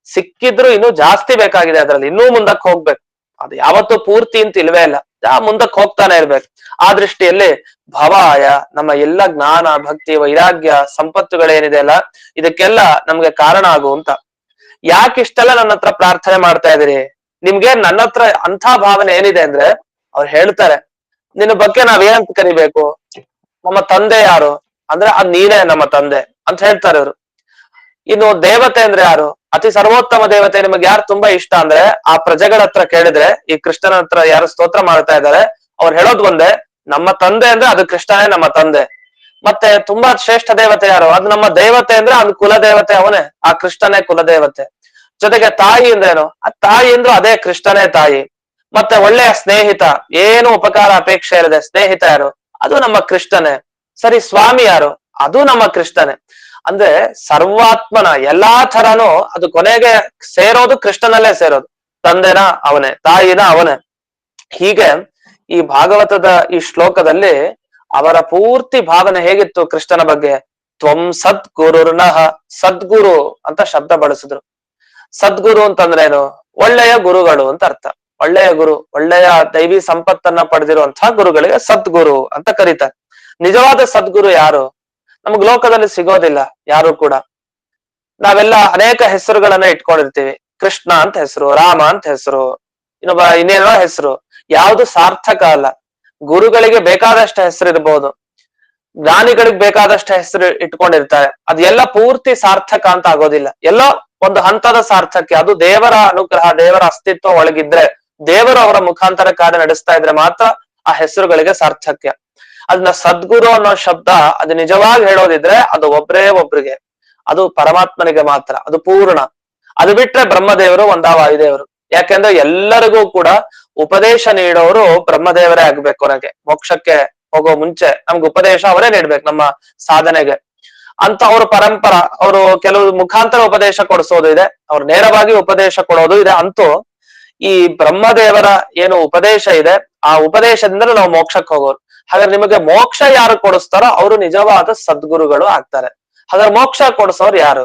ಸಿಕ್ಕಿದ್ರು ಇನ್ನೂ ಜಾಸ್ತಿ ಬೇಕಾಗಿದೆ, ಅದ್ರಲ್ಲಿ ಇನ್ನೂ ಮುಂದಕ್ಕೆ ಹೋಗ್ಬೇಕು. ಅದು ಯಾವತ್ತೂ ಪೂರ್ತಿ ಅಂತ ಇಲ್ವೇ ಇಲ್ಲ, ಮುಂದಕ್ಕೆ ಹೋಗ್ತಾನೆ ಇರ್ಬೇಕು. ಆ ದೃಷ್ಟಿಯಲ್ಲಿ ಭವಾಯ ನಮ್ಮ ಎಲ್ಲ ಜ್ಞಾನ, ಭಕ್ತಿ, ವೈರಾಗ್ಯ, ಸಂಪತ್ತುಗಳೇನಿದೆ ಅಲ್ಲ, ಇದಕ್ಕೆಲ್ಲ ನಮ್ಗೆ ಕಾರಣ ಆಗು ಅಂತ. ಯಾಕೆ ಇಷ್ಟೆಲ್ಲ ನನ್ನ ಹತ್ರ ಪ್ರಾರ್ಥನೆ ಮಾಡ್ತಾ ಇದೀರಿ? ನಿಮ್ಗೆ ನನ್ನ ಹತ್ರ ಅಂಥ ಭಾವನೆ ಏನಿದೆ ಅಂದ್ರೆ, ಅವ್ರು ಹೇಳ್ತಾರೆ, ನಿನ್ನ ಬಗ್ಗೆ ನಾವೇನಂತ ಕರಿಬೇಕು? ನಮ್ಮ ತಂದೆ ಯಾರು ಅಂದ್ರೆ ಅದ್ ನೀನೇ ನಮ್ಮ ತಂದೆ ಅಂತ ಹೇಳ್ತಾರೆ ಇವರು. ಇನ್ನು ದೇವತೆ ಅಂದ್ರೆ ಯಾರು? ಅತಿ ಸರ್ವೋತ್ತಮ ದೇವತೆ ನಿಮಗೆ ಯಾರು ತುಂಬಾ ಇಷ್ಟ ಅಂದ್ರೆ ಆ ಪ್ರಜೆಗಳ ಹತ್ರ ಕೇಳಿದ್ರೆ, ಈ ಕೃಷ್ಣನ ಹತ್ರ ಯಾರು ಸ್ತೋತ್ರ ಮಾಡ್ತಾ ಇದ್ದಾರೆ ಅವ್ರು ಹೇಳೋದ್ ಒಂದೇ, ನಮ್ಮ ತಂದೆ ಅಂದ್ರೆ ಅದು ಕೃಷ್ಣನೇ ನಮ್ಮ ತಂದೆ. ಮತ್ತೆ ತುಂಬಾ ಶ್ರೇಷ್ಠ ದೇವತೆ ಯಾರು? ಅದು ನಮ್ಮ ದೇವತೆ ಅಂದ್ರೆ ಅದು ಕುಲದೇವತೆ ಅವನೇ, ಆ ಕೃಷ್ಣನೇ ಕುಲದೇವತೆ. ಜೊತೆಗೆ ತಾಯಿ ಅಂದ್ರೇನು? ಆ ತಾಯಿ ಅಂದ್ರು ಅದೇ ಕೃಷ್ಣನೇ ತಾಯಿ. ಮತ್ತೆ ಒಳ್ಳೆಯ ಸ್ನೇಹಿತ, ಏನು ಉಪಕಾರ ಅಪೇಕ್ಷೆ ಇರದೆ ಸ್ನೇಹಿತ ಯಾರು? ಅದು ನಮ್ಮ ಕೃಷ್ಣನೇ. ಸರಿ, ಸ್ವಾಮಿ ಯಾರು? ಅದು ನಮ್ಮ ಕೃಷ್ಣನೇ. ಅಂದ್ರೆ ಸರ್ವಾತ್ಮನ ಎಲ್ಲಾ ತರನು ಅದು ಕೊನೆಗೆ ಸೇರೋದು ಕೃಷ್ಣನಲ್ಲೇ ಸೇರೋದು. ತಂದೆನ ಅವನೇ, ತಾಯಿನ ಅವನೇ. ಹೀಗೆ ಈ ಭಾಗವತದ ಈ ಶ್ಲೋಕದಲ್ಲಿ ಅವರ ಪೂರ್ತಿ ಭಾವನೆ ಹೇಗಿತ್ತು ಕೃಷ್ಣನ ಬಗ್ಗೆ? ತ್ವಂ ಸದ್ಗುರುರ್ನಃ, ಸದ್ಗುರು ಅಂತ ಶಬ್ದ ಬಳಸಿದ್ರು. ಸದ್ಗುರು ಅಂತಂದ್ರೆ ಏನು? ಒಳ್ಳೆಯ ಗುರುಗಳು ಅಂತ ಅರ್ಥ. ಒಳ್ಳೆಯ ಗುರು, ಒಳ್ಳೆಯ ದೈವಿ ಸಂಪತ್ತನ್ನ ಪಡೆದಿರುವಂತಹ ಗುರುಗಳಿಗೆ ಸದ್ಗುರು ಅಂತ ಕರೀತಾರೆ. ನಿಜವಾದ ಸದ್ಗುರು ಯಾರು? ನಮಗ್ ಲೋಕದಲ್ಲಿ ಸಿಗೋದಿಲ್ಲ ಯಾರು ಕೂಡ. ನಾವೆಲ್ಲ ಅನೇಕ ಹೆಸರುಗಳನ್ನ ಇಟ್ಕೊಂಡಿರ್ತೀವಿ. ಕೃಷ್ಣ ಅಂತ ಹೆಸರು, ರಾಮ ಅಂತ ಹೆಸರು, ಇನ್ನೇನೋ ಹೆಸರು. ಯಾವುದು ಸಾರ್ಥಕ ಅಲ್ಲ. ಗುರುಗಳಿಗೆ ಬೇಕಾದಷ್ಟು ಹೆಸರು ಇರ್ಬೋದು, ಜ್ಞಾನಿಗಳಿಗೆ ಬೇಕಾದಷ್ಟು ಹೆಸರು ಇಟ್ಕೊಂಡಿರ್ತಾರೆ. ಅದೆಲ್ಲ ಪೂರ್ತಿ ಸಾರ್ಥಕ ಅಂತ ಆಗೋದಿಲ್ಲ. ಎಲ್ಲೋ ಒಂದು ಹಂತದ ಸಾರ್ಥಕ್ಯ, ಅದು ದೇವರ ಅನುಗ್ರಹ, ದೇವರ ಅಸ್ತಿತ್ವ ಒಳಗಿದ್ರೆ, ದೇವರು ಅವರ ಮುಖಾಂತರ ಕಾರ್ಯ ನಡೆಸ್ತಾ ಇದ್ರೆ ಮಾತ್ರ ಆ ಹೆಸರುಗಳಿಗೆ ಸಾರ್ಥಕ್ಯ. ಅದನ್ನ ಸದ್ಗುರು ಅನ್ನೋ ಶಬ್ದ ಅದು ನಿಜವಾಗಿ ಹೇಳೋದಿದ್ರೆ ಅದು ಒಬ್ರೇ ಒಬ್ರಿಗೆ, ಅದು ಪರಮಾತ್ಮನಿಗೆ ಮಾತ್ರ, ಅದು ಪೂರ್ಣ. ಅದು ಬಿಟ್ರೆ ಬ್ರಹ್ಮದೇವರು ಒಂದಾ ವಾಯುದೇವರು. ಯಾಕೆಂದ್ರೆ ಎಲ್ಲರಿಗೂ ಕೂಡ ಉಪದೇಶ ನೀಡೋರು ಬ್ರಹ್ಮದೇವರೇ ಆಗ್ಬೇಕು. ನನಗೆ ಮೋಕ್ಷಕ್ಕೆ ಹೋಗೋ ಮುಂಚೆ ನಮ್ಗೆ ಉಪದೇಶ ಅವರೇ ನೀಡ್ಬೇಕು ನಮ್ಮ ಸಾಧನೆಗೆ ಅಂತ. ಅವ್ರ ಪರಂಪರ, ಅವರು ಕೆಲವು ಮುಖಾಂತರ ಉಪದೇಶ ಕೊಡಿಸೋದು ಇದೆ, ಅವ್ರು ನೇರವಾಗಿ ಉಪದೇಶ ಕೊಡೋದು ಇದೆ. ಅಂತೂ ಈ ಬ್ರಹ್ಮದೇವರ ಏನು ಉಪದೇಶ ಇದೆ, ಆ ಉಪದೇಶದಿಂದ ನಾವು ಮೋಕ್ಷಕ್ಕೆ ಹೋಗೋರು. ಹಾಗಾದ್ರೆ ನಿಮಗೆ ಮೋಕ್ಷ ಯಾರು ಕೊಡಿಸ್ತಾರೋ ಅವರು ನಿಜವಾದ ಸದ್ಗುರುಗಳು ಆಗ್ತಾರೆ. ಹಾಗಾದ್ರೆ ಮೋಕ್ಷ ಕೊಡಿಸೋರು ಯಾರು?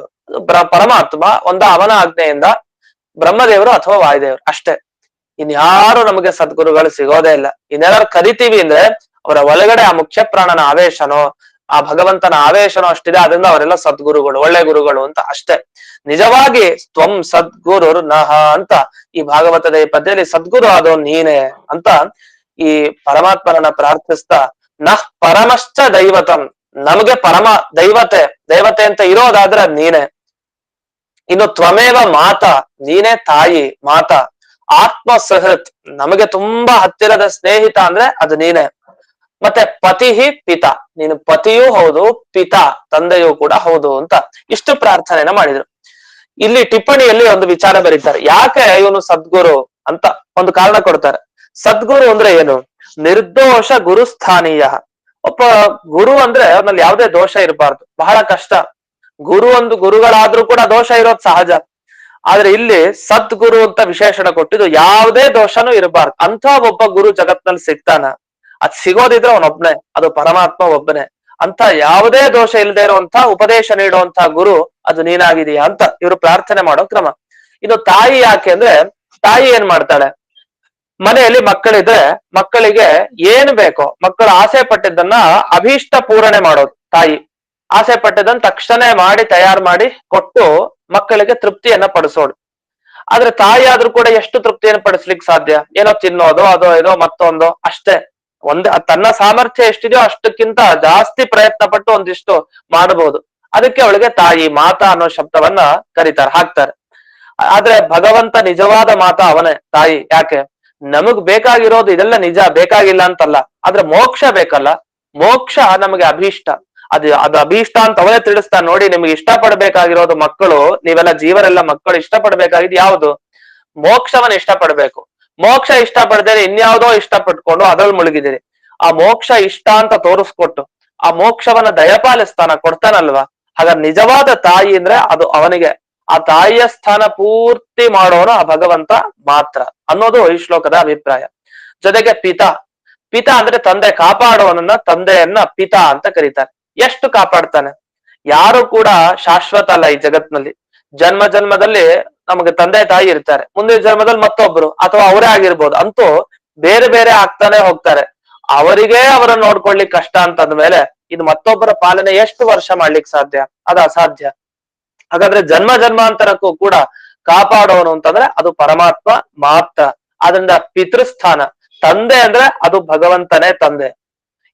ಪರಮಾತ್ಮ, ಅವನ ಆಜ್ಞೆಯಿಂದ ಬ್ರಹ್ಮದೇವರು ಅಥವಾ ವಾಯುದೇವರು ಅಷ್ಟೇ. ಇನ್ಯಾರು ನಮಗೆ ಸದ್ಗುರುಗಳು ಸಿಗೋದೇ ಇಲ್ಲ. ಇನ್ನೆಲ್ಲಾರು ಕರಿತೀವಿ ಅಂದ್ರೆ ಅವರ ಒಳಗಡೆ ಆ ಮುಖ್ಯ ಪ್ರಾಣನ ಆವೇಶನೋ, ಆ ಭಗವಂತನ ಆವೇಶನೋ ಅಷ್ಟಿದೆ, ಅದರಿಂದ ಅವರೆಲ್ಲ ಸದ್ಗುರುಗಳು, ಒಳ್ಳೆ ಗುರುಗಳು ಅಂತ ಅಷ್ಟೇ. ನಿಜವಾಗಿ ತ್ವಂ ಸದ್ಗುರು ನಹ ಅಂತ ಈ ಭಾಗವತದ ಈ ಪದ್ಯದಲ್ಲಿ ಸದ್ಗುರು ಆದೋ ನೀನೆ ಅಂತ ಈ ಪರಮಾತ್ಮನನ್ನ ಪ್ರಾರ್ಥಿಸ್ತಾ ನಃ ಪರಮಶ್ಚ ದೈವತಂ, ನಮಗೆ ಪರಮ ದೈವತೆ ಅಂತ ಇರೋದಾದ್ರೆ ನೀನೆ. ಇನ್ನು ತ್ವಮೇವ ಮಾತಾ, ನೀನೇ ತಾಯಿ ಮಾತಾ. ಆತ್ಮ ಸಹೃತ್, ನಮಗೆ ತುಂಬಾ ಹತ್ತಿರದ ಸ್ನೇಹಿತ ಅಂದ್ರೆ ಅದು ನೀನೆ. ಮತ್ತೆ ಪತಿಹಿ ಪಿತಾ, ನೀನು ಪತಿಯೂ ಹೌದು ಪಿತಾ ತಂದೆಯೂ ಕೂಡ ಹೌದು ಅಂತ ಇಷ್ಟು ಪ್ರಾರ್ಥನೆಯನ್ನ ಮಾಡಿದ್ರು. ಇಲ್ಲಿ ಟಿಪ್ಪಣಿಯಲ್ಲಿ ಒಂದು ವಿಚಾರ ಬರೀತಾರೆ, ಯಾಕೆ ಇವನು ಸದ್ಗುರು ಅಂತ ಒಂದು ಕಾರಣ ಕೊಡ್ತಾರೆ. ಸದ್ಗುರು ಅಂದ್ರೆ ಏನು? ನಿರ್ದೋಷ ಗುರುಸ್ಥಾನೀಯ. ಒಬ್ಬ ಗುರು ಅಂದ್ರೆ ಅವನಲ್ಲಿ ಯಾವುದೇ ದೋಷ ಇರಬಾರ್ದು, ಬಹಳ ಕಷ್ಟ. ಗುರುಗಳಾದ್ರೂ ಕೂಡ ದೋಷ ಇರೋದು ಸಹಜ. ಆದ್ರೆ ಇಲ್ಲಿ ಸದ್ಗುರು ಅಂತ ವಿಶೇಷಣ ಕೊಟ್ಟಿದ್ದು ಯಾವುದೇ ದೋಷನೂ ಇರಬಾರ್ದು ಅಂತ ಒಬ್ಬ ಗುರು ಜಗತ್ನಲ್ಲಿ ಸಿಗ್ತಾನ. ಅದ್ ಸಿಗೋದಿದ್ರೆ ಅವನೊಬ್ನೇ, ಅದು ಪರಮಾತ್ಮ ಒಬ್ಬನೇ. ಅಂತ ಯಾವುದೇ ದೋಷ ಇಲ್ಲದೆ ಇರುವಂತ ಉಪದೇಶ ನೀಡುವಂತ ಗುರು ಅದು ನೀನಾಗಿದೀಯಾ ಅಂತ ಇವರು ಪ್ರಾರ್ಥನೆ ಮಾಡೋ ಕ್ರಮ. ಇನ್ನು ತಾಯಿ ಯಾಕೆ ಅಂದ್ರೆ, ತಾಯಿ ಏನ್ ಮಾಡ್ತಾಳೆ? ಮನೆಯಲ್ಲಿ ಮಕ್ಕಳಿದ್ರೆ ಮಕ್ಕಳಿಗೆ ಏನ್ ಬೇಕೋ, ಮಕ್ಕಳು ಆಸೆ ಪಟ್ಟಿದ್ದನ್ನ ಅಭೀಷ್ಟ ಪೂರಣೆ ಮಾಡೋದು ತಾಯಿ. ಆಸೆ ಪಟ್ಟಿದ್ದನ್ನ ತಕ್ಷಣ ಮಾಡಿ ತಯಾರು ಮಾಡಿ ಕೊಟ್ಟು ಮಕ್ಕಳಿಗೆ ತೃಪ್ತಿಯನ್ನ ಪಡಿಸೋಳು. ಆದ್ರೆ ತಾಯಿ ಆದ್ರೂ ಕೂಡ ಎಷ್ಟು ತೃಪ್ತಿಯನ್ನು ಪಡಿಸ್ಲಿಕ್ಕೆ ಸಾಧ್ಯ? ಏನೋ ತಿನ್ನೋದು, ಅದೋ ಇದೋ ಮತ್ತೊಂದು ಅಷ್ಟೇ. ತನ್ನ ಸಾಮರ್ಥ್ಯ ಎಷ್ಟಿದೆಯೋ ಅಷ್ಟಕ್ಕಿಂತ ಜಾಸ್ತಿ ಪ್ರಯತ್ನ ಪಟ್ಟು ಒಂದಿಷ್ಟು ಮಾಡಬಹುದು. ಅದಕ್ಕೆ ಅವಳಿಗೆ ತಾಯಿ ಮಾತಾ ಅನ್ನೋ ಶಬ್ದವನ್ನ ಹಾಕ್ತಾರೆ. ಆದ್ರೆ ಭಗವಂತ ನಿಜವಾದ ಮಾತಾ ಅವನೇ, ತಾಯಿ. ಯಾಕೆ? ನಮಗ್ ಬೇಕಾಗಿರೋದು ಇದೆಲ್ಲ ನಿಜ, ಬೇಕಾಗಿಲ್ಲ ಅಂತಲ್ಲ. ಆದ್ರೆ ಮೋಕ್ಷ ಬೇಕಲ್ಲ, ಮೋಕ್ಷ ನಮಗೆ ಅಭೀಷ್ಟ. ಅದು ಅಭೀಷ್ಟ ಅಂತ ಅವನೇ ತಿಳಿಸ್ತಾನೆ. ನೋಡಿ, ನಿಮ್ಗೆ ಇಷ್ಟಪಡ್ಬೇಕಾಗಿರೋದು ಮಕ್ಕಳು, ನೀವೆಲ್ಲ ಜೀವರೆಲ್ಲ ಮಕ್ಕಳು ಇಷ್ಟಪಡ್ಬೇಕಾಗಿದ್ದು ಯಾವುದು? ಮೋಕ್ಷವನ್ನ ಇಷ್ಟಪಡ್ಬೇಕು. ಮೋಕ್ಷ ಇಷ್ಟಪಡದೇನೆ ಇನ್ಯಾವುದೋ ಇಷ್ಟಪಟ್ಕೊಂಡು ಅದ್ರಲ್ಲಿ ಮುಳುಗಿದಿರಿ. ಆ ಮೋಕ್ಷ ಇಷ್ಟ ಅಂತ ತೋರಿಸ್ಕೊಟ್ಟು ಆ ಮೋಕ್ಷವನ್ನ ದಯಪಾಲಿಸ್ತಾನ, ಕೊಡ್ತಾನಲ್ವಾ? ಹಾಗಾದ್ರೆ ನಿಜವಾದ ತಾಯಿ ಅಂದ್ರೆ ಅದು ಅವನಿಗೆ. ಆ ತಾಯಿಯ ಸ್ಥಾನ ಪೂರ್ತಿ ಮಾಡೋನು ಆ ಭಗವಂತ ಮಾತ್ರ ಅನ್ನೋದು ಈ ಶ್ಲೋಕದ ಅಭಿಪ್ರಾಯ. ಜೊತೆಗೆ ಪಿತಾ ಅಂದ್ರೆ ತಂದೆ. ಕಾಪಾಡೋನನ್ನ, ತಂದೆಯನ್ನ ಪಿತಾ ಅಂತ ಕರೀತಾರೆ. ಎಷ್ಟು ಕಾಪಾಡ್ತಾನೆ? ಯಾರು ಕೂಡ ಶಾಶ್ವತ ಅಲ್ಲ ಈ ಜಗತ್ನಲ್ಲಿ. ಜನ್ಮದಲ್ಲಿ ನಮಗೆ ತಂದೆ ತಾಯಿ ಇರ್ತಾರೆ, ಮುಂದಿನ ಜನ್ಮದಲ್ಲಿ ಮತ್ತೊಬ್ರು ಅಥವಾ ಅವರೇ ಆಗಿರ್ಬೋದು. ಅಂತೂ ಬೇರೆ ಬೇರೆ ಆಗ್ತಾನೆ ಹೋಗ್ತಾರೆ. ಅವರಿಗೆ ಅವರನ್ನ ನೋಡ್ಕೊಳ್ಲಿಕ್ಕೆ ಕಷ್ಟ ಅಂತಂದ್ಮೇಲೆ ಇದು ಮತ್ತೊಬ್ಬರ ಪಾಲನೆ ಎಷ್ಟು ವರ್ಷ ಮಾಡ್ಲಿಕ್ಕೆ ಸಾಧ್ಯ? ಅದು ಅಸಾಧ್ಯ. ಹಾಗಾದ್ರೆ ಜನ್ಮಾಂತರಕ್ಕೂ ಕೂಡ ಕಾಪಾಡೋನು ಅಂತಂದ್ರೆ ಅದು ಪರಮಾತ್ಮ ಮಾತ್ರ. ಅದರಿಂದ ಪಿತೃಸ್ಥಾನ, ತಂದೆ ಅಂದ್ರೆ ಅದು ಭಗವಂತನೇ ತಂದೆ.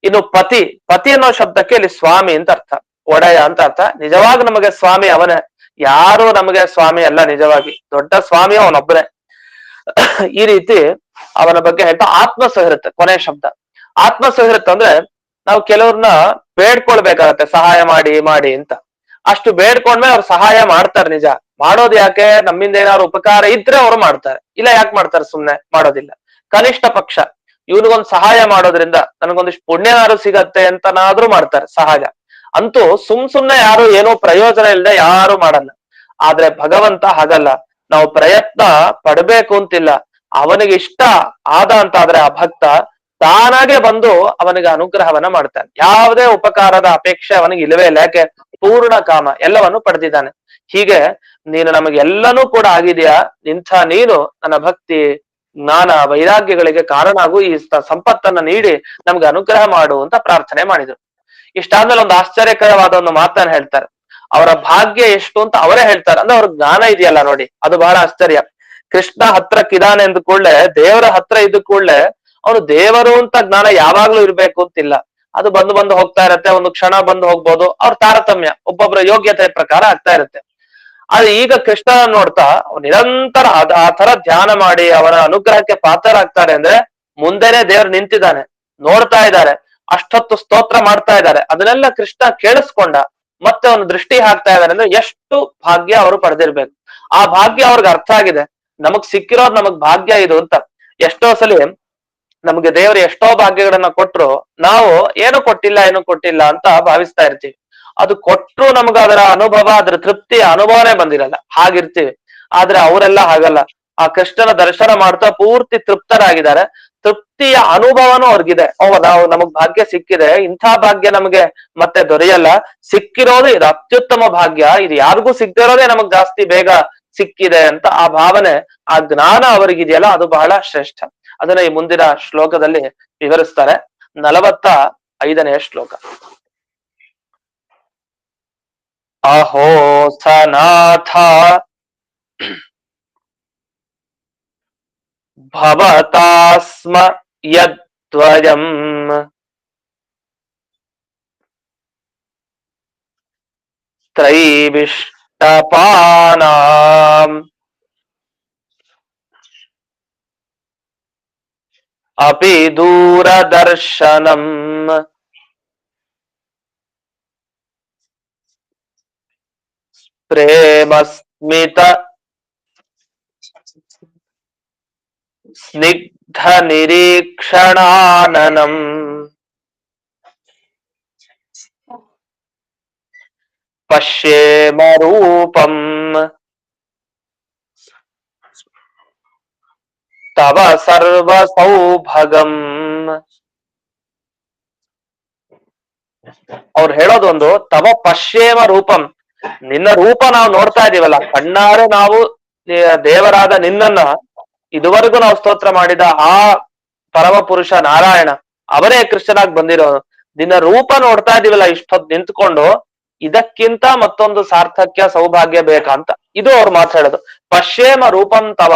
ಇನ್ನು ಪತಿ ಅನ್ನೋ ಶಬ್ದಕ್ಕೆ ಇಲ್ಲಿ ಸ್ವಾಮಿ ಅಂತ ಅರ್ಥ, ಒಡೆಯ ಅಂತ ಅರ್ಥ. ನಿಜವಾಗಿ ನಮಗೆ ಸ್ವಾಮಿ ಅವನೇ, ಯಾರು ನಮಗೆ ಸ್ವಾಮಿ ಅಲ್ಲ. ನಿಜವಾಗಿ ದೊಡ್ಡ ಸ್ವಾಮಿ ಅವನೊಬ್ಬನೇ. ಈ ರೀತಿ ಅವನ ಬಗ್ಗೆ ಹೇಳ್ತಾ ಆತ್ಮಸಹೃತ್ ಕೊನೆ ಶಬ್ದ. ಆತ್ಮಸಹೃತ್ ಅಂದ್ರೆ ನಾವು ಕೆಲವ್ರನ್ನ ಬೇಡ್ಕೊಳ್ಬೇಕಾಗತ್ತೆ, ಸಹಾಯ ಮಾಡಿ ಅಂತ. ಅಷ್ಟು ಬೇಡ್ಕೊಂಡ್ಮೇಲೆ ಅವ್ರು ಸಹಾಯ ಮಾಡ್ತಾರೆ. ನಿಜ, ಮಾಡೋದು ಯಾಕೆ? ನಮ್ಮಿಂದ ಏನಾದ್ರು ಉಪಕಾರ ಇದ್ರೆ ಅವ್ರು ಮಾಡ್ತಾರೆ, ಇಲ್ಲ ಯಾಕೆ ಮಾಡ್ತಾರೆ? ಸುಮ್ನೆ ಮಾಡೋದಿಲ್ಲ. ಕನಿಷ್ಠ ಪಕ್ಷ ಇವನಿಗೊಂದು ಸಹಾಯ ಮಾಡೋದ್ರಿಂದ ನನಗೊಂದಿಷ್ಟು ಪುಣ್ಯನಾರು ಸಿಗತ್ತೆ ಅಂತನಾದ್ರೂ ಮಾಡ್ತಾರೆ ಸಹಾಯ. ಅಂತೂ ಸುಮ್ನೆ ಯಾರು ಏನೋ ಪ್ರಯೋಜನ ಇಲ್ಲದೆ ಯಾರು ಮಾಡಲ್ಲ. ಆದ್ರೆ ಭಗವಂತ ಹಾಗಲ್ಲ. ನಾವು ಪ್ರಯತ್ನ ಪಡ್ಬೇಕು ಅಂತಿಲ್ಲ, ಅವನಿಗೆ ಇಷ್ಟ ಆದ ಅಂತಾದ್ರೆ ಆ ಭಕ್ತ ತಾನಾಗೆ ಬಂದು ಅವನಿಗೆ ಅನುಗ್ರಹವನ್ನ ಮಾಡ್ತಾನೆ. ಯಾವುದೇ ಉಪಕಾರದ ಅಪೇಕ್ಷೆ ಅವನಿಗೆ ಇಲ್ಲವೇ ಇಲ್ಲ. ಯಾಕೆ? ಪೂರ್ಣ ಕಾಮ ಎಲ್ಲವನ್ನು ಪಡೆದಿದ್ದಾನೆ. ಹೀಗೆ ನೀನು ನಮಗೆಲ್ಲನೂ ಕೂಡ ಆಗಿದೆಯಾ, ನೀನು ನನ್ನ ಭಕ್ತಿ ಜ್ಞಾನ ವೈರಾಗ್ಯಗಳಿಗೆ ಕಾರಣ ಆಗು, ಈ ಸಂಪತ್ತನ್ನ ನೀಡಿ ನಮ್ಗೆ ಅನುಗ್ರಹ ಮಾಡು ಅಂತ ಪ್ರಾರ್ಥನೆ ಮಾಡಿದ್ರು. ಇಷ್ಟಾದ್ಮೇಲೆ ಒಂದು ಆಶ್ಚರ್ಯಕರವಾದ ಒಂದು ಮಾತನ್ನ ಹೇಳ್ತಾರೆ. ಅವರ ಭಾಗ್ಯ ಎಷ್ಟು ಅಂತ ಅವರೇ ಹೇಳ್ತಾರೆ. ಅಂದ್ರೆ ಅವ್ರ ಜ್ಞಾನ ಇದೆಯಲ್ಲ ನೋಡಿ, ಅದು ಬಹಳ ಆಶ್ಚರ್ಯ. ಕೃಷ್ಣ ಹತ್ರಕ್ಕಿದಾನೆ ಅಂದ ಕೂಡ್ಲೆ, ದೇವರ ಹತ್ರ ಇದ್ದ ಕೂಡ್ಲೆ ಅವನು ದೇವರು ಅಂತ ಜ್ಞಾನ ಯಾವಾಗ್ಲೂ ಇರ್ಬೇಕು ಅಂತಿಲ್ಲ. ಅದು ಬಂದು ಹೋಗ್ತಾ ಇರತ್ತೆ, ಒಂದು ಕ್ಷಣ ಬಂದು ಹೋಗ್ಬೋದು. ಅವ್ರ ತಾರತಮ್ಯ ಒಬ್ಬೊಬ್ಬರ ಯೋಗ್ಯತೆ ಪ್ರಕಾರ ಆಗ್ತಾ ಇರುತ್ತೆ. ಆದ್ರೆ ಈಗ ಕೃಷ್ಣ ನೋಡ್ತಾ ನಿರಂತರ ಆ ತರ ಧ್ಯಾನ ಮಾಡಿ ಅವನ ಅನುಗ್ರಹಕ್ಕೆ ಪಾತ್ರರಾಗ್ತಾರೆ. ಅಂದ್ರೆ ಮುಂದೆನೆ ದೇವ್ರು ನಿಂತಿದ್ದಾನೆ, ನೋಡ್ತಾ ಇದ್ದಾರೆ, ಅಷ್ಟೊತ್ತು ಸ್ತೋತ್ರ ಮಾಡ್ತಾ ಇದ್ದಾರೆ. ಅದನ್ನೆಲ್ಲ ಕೃಷ್ಣ ಕೇಳಿಸ್ಕೊಂಡ ಮತ್ತೆ ಅವನು ದೃಷ್ಟಿ ಹಾಕ್ತಾ ಇದ್ದಾರೆ. ಅಂದ್ರೆ ಎಷ್ಟು ಭಾಗ್ಯ ಅವರು ಪಡೆದಿರ್ಬೇಕು. ಆ ಭಾಗ್ಯ ಅವ್ರಿಗೆ ಅರ್ಥ ಆಗಿದೆ. ನಮಗ್ ಸಿಕ್ಕಿರೋದು ನಮಗ್ ಭಾಗ್ಯ ಇದು ಅಂತ. ಎಷ್ಟೋ ಸಲಿ ನಮ್ಗೆ ದೇವರು ಎಷ್ಟೋ ಭಾಗ್ಯಗಳನ್ನ ಕೊಟ್ರು ನಾವು ಏನು ಕೊಟ್ಟಿಲ್ಲ ಅಂತ ಭಾವಿಸ್ತಾ ಇರ್ತೀವಿ. ಅದು ಕೊಟ್ರು ನಮ್ಗ ಅದರ ಅನುಭವ, ಅದರ ತೃಪ್ತಿಯ ಅನುಭವನೇ ಬಂದಿರಲ್ಲ, ಹಾಗಿರ್ತೀವಿ. ಆದ್ರೆ ಅವರೆಲ್ಲ ಹಾಗಲ್ಲ. ಆ ಕೃಷ್ಣನ ದರ್ಶನ ಮಾಡ್ತಾ ಪೂರ್ತಿ ತೃಪ್ತರಾಗಿದ್ದಾರೆ. ತೃಪ್ತಿಯ ಅನುಭವನೂ ಅವ್ರಿಗಿದೆ. ನಮಗ್ ಭಾಗ್ಯ ಸಿಕ್ಕಿದೆ, ಇಂಥ ಭಾಗ್ಯ ನಮಗೆ ಮತ್ತೆ ದೊರೆಯಲ್ಲ, ಸಿಕ್ಕಿರೋದು ಇದು ಅತ್ಯುತ್ತಮ ಭಾಗ್ಯ, ಇದು ಯಾರಿಗೂ ಸಿಗದೆ ಇರೋದೇ ನಮಗ್ ಜಾಸ್ತಿ ಬೇಗ ಸಿಕ್ಕಿದೆ ಅಂತ ಆ ಭಾವನೆ, ಆ ಜ್ಞಾನ ಅವರಿಗಿದೆಯಲ್ಲ, ಅದು ಬಹಳ ಶ್ರೇಷ್ಠ. ಅದನ್ನ ಈ ಮುಂದಿನ ಶ್ಲೋಕದಲ್ಲಿ ವಿವರಿಸ್ತಾರೆ. 45ನೇ ಶ್ಲೋಕ. ಅಹೋ ಸನಾಥ ಭವತಾಸ್ಮ ಯದ್ವಯಂ ತ್ರೈವಿಷ್ಟಪಾನಾಂ ಅಪಿ ದೂರದರ್ಶನಂ ಪ್ರೇಮ ಸ್ಮಿತ ಸ್ನಿಗ್ಧ ನಿರೀಕ್ಷಣಾನನಂ ಪಶ್ಯೇಮ ರೂಪಂ ತವ ಸರ್ವ ಸೌಭಗಂ. ಅವ್ರು ಹೇಳೋದೊಂದು, ತವ ಪಶ್ಯೇಮ ರೂಪಂ, ನಿನ್ನ ರೂಪ ನಾವು ನೋಡ್ತಾ ಇದೀವಲ್ಲ, ಕಣ್ಣಾರೆ ನಾವು ದೇವರಾದ ನಿನ್ನನ್ನ ಇದುವರೆಗೂ ನಾವು ಸ್ತೋತ್ರ ಮಾಡಿದ ಆ ಪರಮ ಪುರುಷ ನಾರಾಯಣ ಅವರೇ ಕೃಷ್ಣನಾಗಿ ಬಂದಿರೋನು. ನಿನ್ನ ರೂಪ ನೋಡ್ತಾ ಇದೀವಲ್ಲ ಇಷ್ಟೊತ್ತು ನಿಂತ್ಕೊಂಡು, ಇದಕ್ಕಿಂತ ಮತ್ತೊಂದು ಸಾರ್ಥಕ್ಯ ಸೌಭಾಗ್ಯ ಬೇಕಂತ ಇದು ಅವ್ರು ಮಾತಾಡೋದು. ಪಶ್ಯೇಮ ರೂಪಂ ತವ,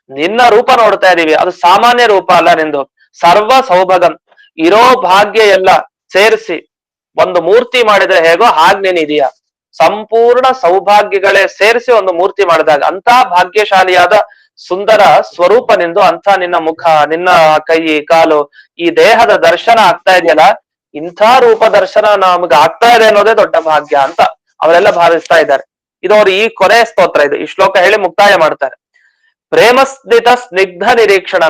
ನಿನ್ನ ರೂಪ ನೋಡ್ತಾ ಇದೀವಿ, ಅದು ಸಾಮಾನ್ಯ ರೂಪ ಅಲ್ಲ ನಿಂದು. ಸರ್ವ ಸೌಭಗಂ, ಇರೋ ಭಾಗ್ಯ ಎಲ್ಲ ಸೇರಿಸಿ ಒಂದು ಮೂರ್ತಿ ಮಾಡಿದ್ರೆ ಹೇಗೋ ಹಾಗ್ ನೀನಿದೀಯ. ಸಂಪೂರ್ಣ ಸೌಭಾಗ್ಯಗಳೇ ಸೇರಿಸಿ ಒಂದು ಮೂರ್ತಿ ಮಾಡಿದಾಗ ಅಂತ ಭಾಗ್ಯಶಾಲಿಯಾದ ಸುಂದರ ಸ್ವರೂಪ ನಿಂದು. ಅಂತ ನಿನ್ನ ಮುಖ, ನಿನ್ನ ಕೈ ಕಾಲು, ಈ ದೇಹದ ದರ್ಶನ ಆಗ್ತಾ ಇದೆಯಲ್ಲ, ಇಂಥ ರೂಪ ದರ್ಶನ ನಮ್ಗೆ ಆಗ್ತಾ ಇದೆ ಅನ್ನೋದೇ ದೊಡ್ಡ ಭಾಗ್ಯ ಅಂತ ಅವರೆಲ್ಲ ಭಾವಿಸ್ತಾ ಇದ್ದಾರೆ. ಇದು ಅವ್ರು ಈ ಕೊನೆಯ ಸ್ತೋತ್ರ, ಇದು ಈ ಶ್ಲೋಕ ಹೇಳಿ ಮುಕ್ತಾಯ ಮಾಡ್ತಾರೆ. ಪ್ರೇಮಸ್ನಿತ ಸ್ನಿಗ್ಧ ನಿರೀಕ್ಷಣ,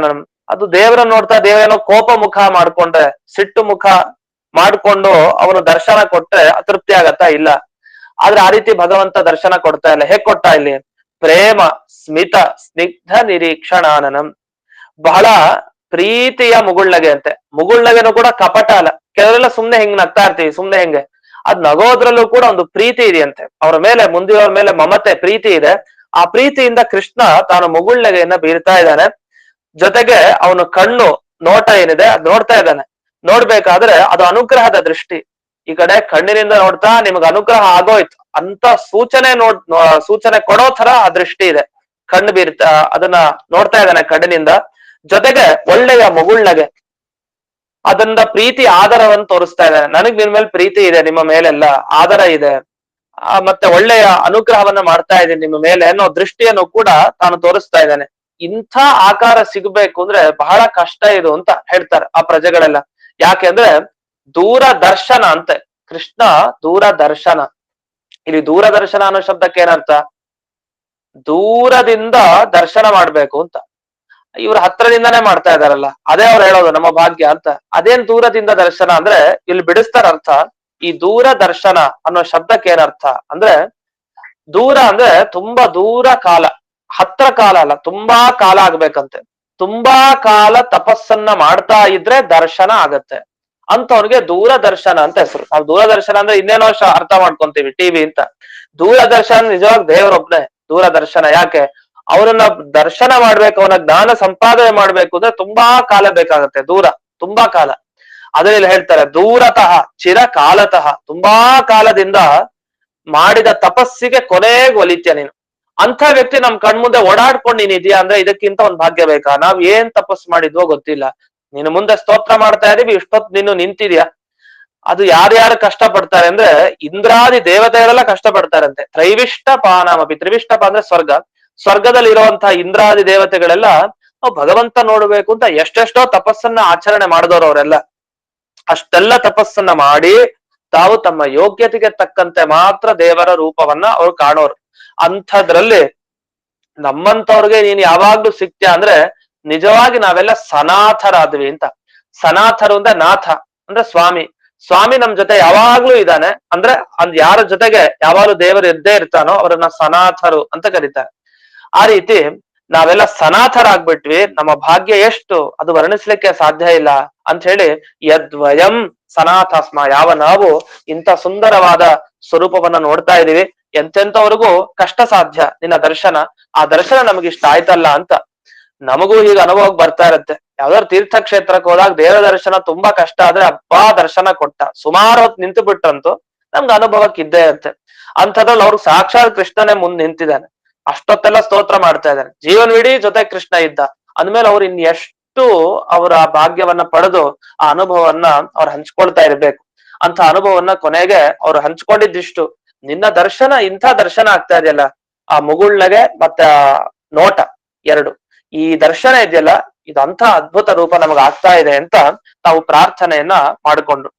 ಅದು ದೇವರನ್ನ ನೋಡ್ತಾ ದೇವರೇನೋ ಕೋಪ ಮುಖ ಮಾಡ್ಕೊಂಡ್ರೆ, ಸಿಟ್ಟು ಮುಖ ಮಾಡ್ಕೊಂಡು ಅವನು ದರ್ಶನ ಕೊಟ್ರೆ ಅತೃಪ್ತಿ ಆಗತ್ತಾ? ಇಲ್ಲ. ಆದ್ರೆ ಆ ರೀತಿ ಭಗವಂತ ದರ್ಶನ ಕೊಡ್ತಾ ಇಲ್ಲ. ಹೇಗ್ ಕೊಟ್ಟ ಇಲ್ಲಿ? ಪ್ರೇಮ ಸ್ಮಿತ ಸ್ನಿಗ್ಧ ನಿರೀಕ್ಷಣಾನನಂ, ಬಹಳ ಪ್ರೀತಿಯ ಮುಗುಳ್ನಗೆ ಅಂತೆ. ಮುಗುಳ್ನಗೆನೂ ಕೂಡ ಕಪಟ ಅಲ್ಲ. ಕೆಲವರೆಲ್ಲ ಸುಮ್ನೆ ಹಿಂಗ್ ನಗ್ತಾ ಇರ್ತೀವಿ, ಸುಮ್ನೆ ಹೆಂಗೆ, ಅದ್ ನಗೋದ್ರಲ್ಲೂ ಕೂಡ ಒಂದು ಪ್ರೀತಿ ಇದೆಯಂತೆ. ಅವ್ರ ಮೇಲೆ, ಮುಂದಿನವ್ರ ಮೇಲೆ ಮಮತೆ, ಪ್ರೀತಿ ಇದೆ. ಆ ಪ್ರೀತಿಯಿಂದ ಕೃಷ್ಣ ತಾನು ಮುಗುಳ್ನಗೆಯನ್ನ ಬೀರ್ತಾ ಇದ್ದಾನೆ. ಜೊತೆಗೆ ಅವನು ಕಣ್ಣು ನೋಟ ಏನಿದೆ ಅದ್ ನೋಡ್ತಾ ಇದ್ದಾನೆ. ನೋಡ್ಬೇಕಾದ್ರೆ ಅದು ಅನುಗ್ರಹದ ದೃಷ್ಟಿ. ಈ ಕಡೆ ಕಣ್ಣಿನಿಂದ ನೋಡ್ತಾ ನಿಮ್ಗೆ ಅನುಗ್ರಹ ಆಗೋಯ್ತು ಅಂತ ಸೂಚನೆ ಕೊಡೋ ತರ ಆ ದೃಷ್ಟಿ ಇದೆ. ಕಣ್ಣು ಬೀರ್ತಾ ಅದನ್ನ ನೋಡ್ತಾ ಇದ್ದಾನೆ ಕಣ್ಣಿನಿಂದ. ಜೊತೆಗೆ ಒಳ್ಳೆಯ ಮುಗುಳ್ನಗೆ, ಅದನ್ನ ಪ್ರೀತಿ ಆದರವನ್ನು ತೋರಿಸ್ತಾ ಇದ್ದಾನೆ. ನನಗ್ ನಿನ್ ಮೇಲೆ ಪ್ರೀತಿ ಇದೆ, ನಿಮ್ಮ ಮೇಲೆಲ್ಲ ಆದರ ಇದೆ, ಮತ್ತೆ ಒಳ್ಳೆಯ ಅನುಗ್ರಹವನ್ನ ಮಾಡ್ತಾ ಇದ್ದೀನಿ ನಿಮ್ಮ ಮೇಲೆ ಅನ್ನೋ ದೃಷ್ಟಿಯನ್ನು ಕೂಡ ತಾನು ತೋರಿಸ್ತಾ ಇದ್ದಾನೆ. ಇಂಥ ಆಕಾರ ಸಿಗ್ಬೇಕು ಅಂದ್ರೆ ಬಹಳ ಕಷ್ಟ ಇದು ಅಂತ ಹೇಳ್ತಾರೆ ಆ ಪ್ರಜೆಗಳೆಲ್ಲ. ಯಾಕೆಂದ್ರೆ ದೂರದರ್ಶನ ಅಂತೆ ಕೃಷ್ಣ. ದೂರದರ್ಶನ, ಇಲ್ಲಿ ದೂರದರ್ಶನ ಅನ್ನೋ ಶಬ್ದಕ್ಕೆ ಏನರ್ಥ? ದೂರದಿಂದ ದರ್ಶನ ಮಾಡ್ಬೇಕು ಅಂತ. ಇವ್ರ ಹತ್ರದಿಂದಾನೇ ಮಾಡ್ತಾ ಇದಾರಲ್ಲ, ಅದೇ ಅವ್ರು ಹೇಳೋದು ನಮ್ಮ ಭಾಗ್ಯ ಅಂತ. ಅದೇನ್ ದೂರದಿಂದ ದರ್ಶನ ಅಂದ್ರೆ ಇಲ್ಲಿ ಬಿಡಿಸ್ತಾರ ಅರ್ಥ. ಈ ದೂರದರ್ಶನ ಅನ್ನೋ ಶಬ್ದಕ್ಕೆ ಏನರ್ಥ ಅಂದ್ರೆ, ದೂರ ಅಂದ್ರೆ ತುಂಬಾ ದೂರ ಕಾಲ, ಹತ್ರ ಕಾಲ ಅಲ್ಲ, ತುಂಬಾ ಕಾಲ ಆಗ್ಬೇಕಂತೆ. ತುಂಬಾ ಕಾಲ ತಪಸ್ಸನ್ನ ಮಾಡ್ತಾ ಇದ್ರೆ ದರ್ಶನ ಆಗತ್ತೆ ಅಂತವ್ರಿಗೆ ದೂರದರ್ಶನ ಅಂತ ಹೆಸರು. ನಾವು ದೂರದರ್ಶನ ಅಂದ್ರೆ ಇನ್ನೇನೋ ಅರ್ಥ ಮಾಡ್ಕೊಂತೀವಿ, ಟಿವಿ ಅಂತ. ದೂರದರ್ಶನ ನಿಜವಾಗಿ ದೇವರೊಬ್ನೇ ದೂರದರ್ಶನ. ಯಾಕೆ? ಅವರನ್ನ ದರ್ಶನ ಮಾಡ್ಬೇಕು, ಅವನ ಜ್ಞಾನ ಸಂಪಾದನೆ ಮಾಡ್ಬೇಕು ಅಂದ್ರೆ ತುಂಬಾ ಕಾಲ ಬೇಕಾಗತ್ತೆ, ದೂರ, ತುಂಬಾ ಕಾಲ. ಅದ್ರಲ್ಲಿ ಹೇಳ್ತಾರೆ ದೂರತಃ ಚಿರಕಾಲತಃ, ತುಂಬಾ ಕಾಲದಿಂದ ಮಾಡಿದ ತಪಸ್ಸಿಗೆ ಕೊನೆಗೆ ಒಲಿತ್ಯ ನೀನು. ಅಂತ ವ್ಯಕ್ತಿ ನಮ್ ಕಣ್ಮುಂದೆ ಓಡಾಡ್ಕೊಂಡು ನೀನ್ ಇದೆಯಾ ಅಂದ್ರೆ ಇದಕ್ಕಿಂತ ಒಂದ್ ಭಾಗ್ಯ ಬೇಕಾ? ನಾವ್ ಏನ್ ತಪಸ್ ಮಾಡಿದ್ವೋ ಗೊತ್ತಿಲ್ಲ, ನೀನು ಮುಂದೆ ಸ್ತೋತ್ರ ಮಾಡ್ತಾ ಇದೀವಿ, ಇಷ್ಟೊತ್ತು ನೀನು ನಿಂತಿದ್ಯಾ. ಅದು ಯಾರ್ಯಾರು ಕಷ್ಟ ಪಡ್ತಾರೆ ಅಂದ್ರೆ ಇಂದ್ರಾದಿ ದೇವತೆಗಳೆಲ್ಲ ಕಷ್ಟ ಪಡ್ತಾರಂತೆ. ತ್ರೈವಿಷ್ಟ ಪಾನಮಪಿ, ತ್ರಿವಿಷ್ಟಪ ಅಂದ್ರೆ ಸ್ವರ್ಗ, ಸ್ವರ್ಗದಲ್ಲಿ ಇರುವಂತಹ ಇಂದ್ರಾದಿ ದೇವತೆಗಳೆಲ್ಲ ಭಗವಂತ ನೋಡ್ಬೇಕು ಅಂತ ಎಷ್ಟೆಷ್ಟೋ ತಪಸ್ಸನ್ನ ಆಚರಣೆ ಮಾಡಿದವರು ಅವರೆಲ್ಲ. ಅಷ್ಟೆಲ್ಲ ತಪಸ್ಸನ್ನ ಮಾಡಿ ತಾವು ತಮ್ಮ ಯೋಗ್ಯತೆಗೆ ತಕ್ಕಂತೆ ಮಾತ್ರ ದೇವರ ರೂಪವನ್ನ ಅವ್ರು ಕಾಣೋರು. ಅಂಥದ್ರಲ್ಲಿ ನಮ್ಮಂತವ್ರಿಗೆ ನೀನ್ ಯಾವಾಗ್ಲೂ ಸಿಕ್ತ್ಯಾ ಅಂದ್ರೆ ನಿಜವಾಗಿ ನಾವೆಲ್ಲ ಸನಾಥರಾದ್ವಿ ಅಂತ. ಸನಾಥರು ಅಂದ್ರೆ ನಾಥ ಅಂದ್ರೆ ಸ್ವಾಮಿ. ಸ್ವಾಮಿ ನಮ್ ಜೊತೆ ಯಾವಾಗ್ಲೂ ಇದ್ದಾನೆ ಅಂದ್ರೆ ಯಾರ ಜೊತೆಗೆ ಯಾವಾಗ್ಲೂ ದೇವರು ಇದ್ದೇ ಇರ್ತಾನೋ ಅವರನ್ನ ಸನಾಥರು ಅಂತ ಕರೀತಾರೆ. ಆ ರೀತಿ ನಾವೆಲ್ಲ ಸನಾಥರಾಗ್ಬಿಟ್ವಿ. ನಮ್ಮ ಭಾಗ್ಯ ಎಷ್ಟು ಅದು ವರ್ಣಿಸ್ಲಿಕ್ಕೆ ಸಾಧ್ಯ ಇಲ್ಲ ಅಂತ ಹೇಳಿ, ಯದ್ವಯಂ ಸನಾಥಾಸ್ಮ, ಯಾವ ನಾವು ಇಂಥ ಸುಂದರವಾದ ಸ್ವರೂಪವನ್ನ ನೋಡ್ತಾ ಇದೀವಿ. ಎಂತೆಂಥವ್ರಿಗೂ ಕಷ್ಟ ಸಾಧ್ಯ ನಿನ್ನ ದರ್ಶನ. ಆ ದರ್ಶನ ನಮಗಿಷ್ಟ ಆಯ್ತಲ್ಲ ಅಂತ ನಮಗೂ ಈಗ ಅನುಭವಕ್ಕೆ ಬರ್ತಾ ಇರತ್ತೆ. ಯಾವ್ದಾದ್ರು ತೀರ್ಥಕ್ಷೇತ್ರಕ್ಕೆ ಹೋದಾಗ ದೇವರ ದರ್ಶನ ತುಂಬಾ ಕಷ್ಟ ಆದ್ರೆ ಅಬ್ಬಾ ದರ್ಶನ ಕೊಟ್ಟ, ಸುಮಾರು ಹೊತ್ತು ನಿಂತು ಬಿಟ್ರಂತೂ ನಮ್ಗೆ ಅನುಭವಕ್ಕೆ ಇದ್ದೇ ಇರುತ್ತೆ. ಅಂಥದ್ರಲ್ಲಿ ಅವ್ರಿಗೆ ಸಾಕ್ಷಾತ್ ಕೃಷ್ಣನೇ ಮುಂದ್ ನಿಂತಿದ್ದಾನೆ, ಅಷ್ಟೊತ್ತೆಲ್ಲ ಸ್ತೋತ್ರ ಮಾಡ್ತಾ ಇದ್ದಾರೆ, ಜೀವನವಿಡೀ ಜೊತೆ ಕೃಷ್ಣ ಇದ್ದ ಅಂದ್ಮೇಲೆ ಅವ್ರು ಇನ್ ಎಷ್ಟು ಅವರ ಭಾಗ್ಯವನ್ನ ಪಡೆದು ಆ ಅನುಭವವನ್ನ ಅವ್ರು ಹಂಚ್ಕೊಳ್ತಾ ಇರ್ಬೇಕು. ಅಂತ ಅನುಭವವನ್ನ ಕೊನೆಗೆ ಅವ್ರು ಹಂಚ್ಕೊಂಡಿದ್ದಿಷ್ಟು, ನಿನ್ನ ದರ್ಶನ ಇಂಥ ದರ್ಶನ ಆಗ್ತಾ ಇದೆಯಲ್ಲ, ಆ ಮುಗುಳ್ನಗೆ ಮತ್ತೆ ಆ ನೋಟ ಎರಡು, ಈ ದರ್ಶನ ಇದೆಯಲ್ಲ ಇದಂಥ ಅದ್ಭುತ ರೂಪ ನಮಗ್ ಆಗ್ತಾ ಇದೆ ಅಂತ ತಾವು ಪ್ರಾರ್ಥನೆಯನ್ನ ಮಾಡಿಕೊಂಡ್ರು.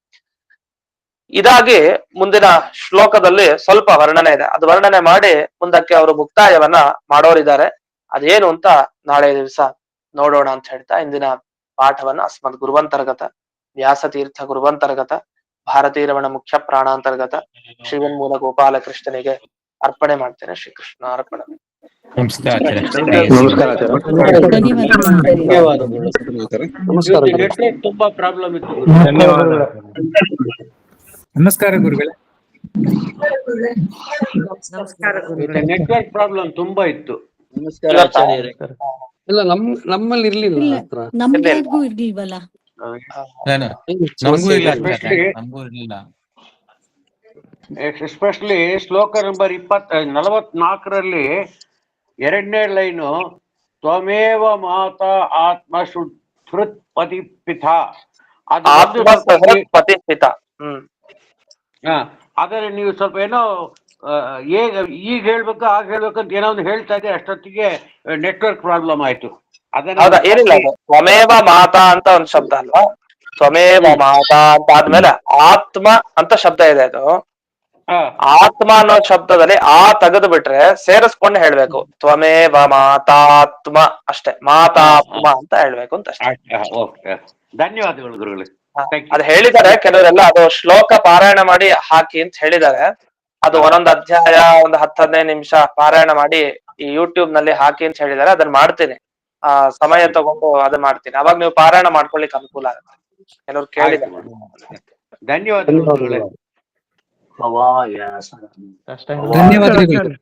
ಇದಾಗಿ ಮುಂದಿನ ಶ್ಲೋಕದಲ್ಲಿ ಸ್ವಲ್ಪ ವರ್ಣನೆ ಇದೆ, ಅದು ವರ್ಣನೆ ಮಾಡಿ ಮುಂದಕ್ಕೆ ಅವರು ಮುಕ್ತಾಯವನ್ನ ಮಾಡೋರಿದ್ದಾರೆ. ಅದೇನು ಅಂತ ನಾಳೆ ದಿವಸ ನೋಡೋಣ ಅಂತ ಹೇಳ್ತಾ ಇಂದಿನ ಪಾಠವನ್ನ ಅಸ್ಮದ್ ಗುರುವಂತರ್ಗತ ವ್ಯಾಸತೀರ್ಥ ಗುರುವಂತರ್ಗತ ಭಾರತೀರಮಣ ಮುಖ್ಯ ಪ್ರಾಣಾಂತರ್ಗತ ಶ್ರೀವನ್ಮೂಲ ಗೋಪಾಲಕೃಷ್ಣನಿಗೆ ಅರ್ಪಣೆ ಮಾಡ್ತೇನೆ. ಶ್ರೀಕೃಷ್ಣ ಅರ್ಪಣ. ನೆಟ್ವರ್ಕ್ ತುಂಬಾ ಪ್ರಾಬ್ಲಮ್ ಇತ್ತು. ನಮಸ್ಕಾರ ಗುರುಗಳೇ. ನೆಟ್ವರ್ಕ್ ಪ್ರಾಬ್ಲಮ್ ತುಂಬಾ ಇತ್ತು. ಇಲ್ಲ ನಮ್ಮಲ್ಲಿ ಇರ್ಲಿಲ್ಲ ಹತ್ರ. ನಮ್ಗೂ ಇರ್ಲಿಲ್ವಲ್ಲ. ನಮಗೂ ಇರ್ಲಿಲ್ಲ. ಎಸ್ಪೆಷಲಿ ಶ್ಲೋಕ ನಂಬರ್ 44ರಲ್ಲಿ ಎರಡನೇ ಲೈನು ತ್ವಮೇವ ಮಾತಾ ಆತ್ಮ ಶುದ್ಧೃತ್ ಪತಿಪಿತ, ಪತಿಪಿತ. ಆದರೆ ನೀವು ಸ್ವಲ್ಪ ಏನೋ ಈಗ ಹೇಳ್ಬೇಕು ಆಗ ಹೇಳ್ಬೇಕು ಅಂತ ಏನೋ ಒಂದು ಹೇಳ್ತಾ ಇದ್ದೆ, ಅಷ್ಟೊತ್ತಿಗೆ ನೆಟ್ವರ್ಕ್ ಪ್ರಾಬ್ಲಮ್ ಆಯ್ತು. ಹೌದಾ? ಏನಿಲ್ಲ, ತ್ವಮೇವ ಮಾತಾ ಅಂತ ಒಂದ್ ಶಬ್ದ ಅಲ್ವಾ, ತ್ವಮೇವ ಮಾತಾ ಅಂತ ಆದ್ಮೇಲೆ ಆತ್ಮ ಅಂತ ಶಬ್ದ ಇದೆ. ಅದು ಆತ್ಮ ಅನ್ನೋ ಶಬ್ದದಲ್ಲಿ ಆ ತೆಗೆದು ಬಿಟ್ರೆ ಸೇರಿಸ್ಕೊಂಡು ಹೇಳ್ಬೇಕು, ತ್ವಮೇವ ಮಾತಾತ್ಮ ಅಷ್ಟೇ, ಮಾತಾತ್ಮ ಅಂತ ಹೇಳ್ಬೇಕು ಅಂತ ಅಷ್ಟೇ. ಧನ್ಯವಾದಗಳು ಗುರುಗಳೇ. ಅದು ಹೇಳಿದ್ದಾರೆ ಕೆಲವರೆಲ್ಲ, ಅದು ಶ್ಲೋಕ ಪಾರಾಯಣ ಮಾಡಿ ಹಾಕಿ ಅಂತ ಹೇಳಿದ್ದಾರೆ. ಅದು ಒಂದೊಂದು ಅಧ್ಯಾಯ ಒಂದು 10-15 ನಿಮಿಷ ಪಾರಾಯಣ ಮಾಡಿ ಈ ಯೂಟ್ಯೂಬ್ ನಲ್ಲಿ ಹಾಕಿ ಅಂತ ಹೇಳಿದ್ದಾರೆ. ಅದನ್ನ ಮಾಡ್ತೀನಿ, ಸಮಯ ತಗೊಂಡು ಅದನ್ನ ಮಾಡ್ತೀನಿ, ಅವಾಗ ನೀವು ಪಾರಾಯಣ ಮಾಡ್ಕೊಳ್ಲಿಕ್ಕೆ ಅನುಕೂಲ ಆಗುತ್ತೆ. ಕೆಲವ್ರು ಕೇಳಿದ್ದಾರೆ. ಧನ್ಯವಾದಗಳು ಗುರುಗಳೇ. ಧನ್ಯವಾದಗಳು.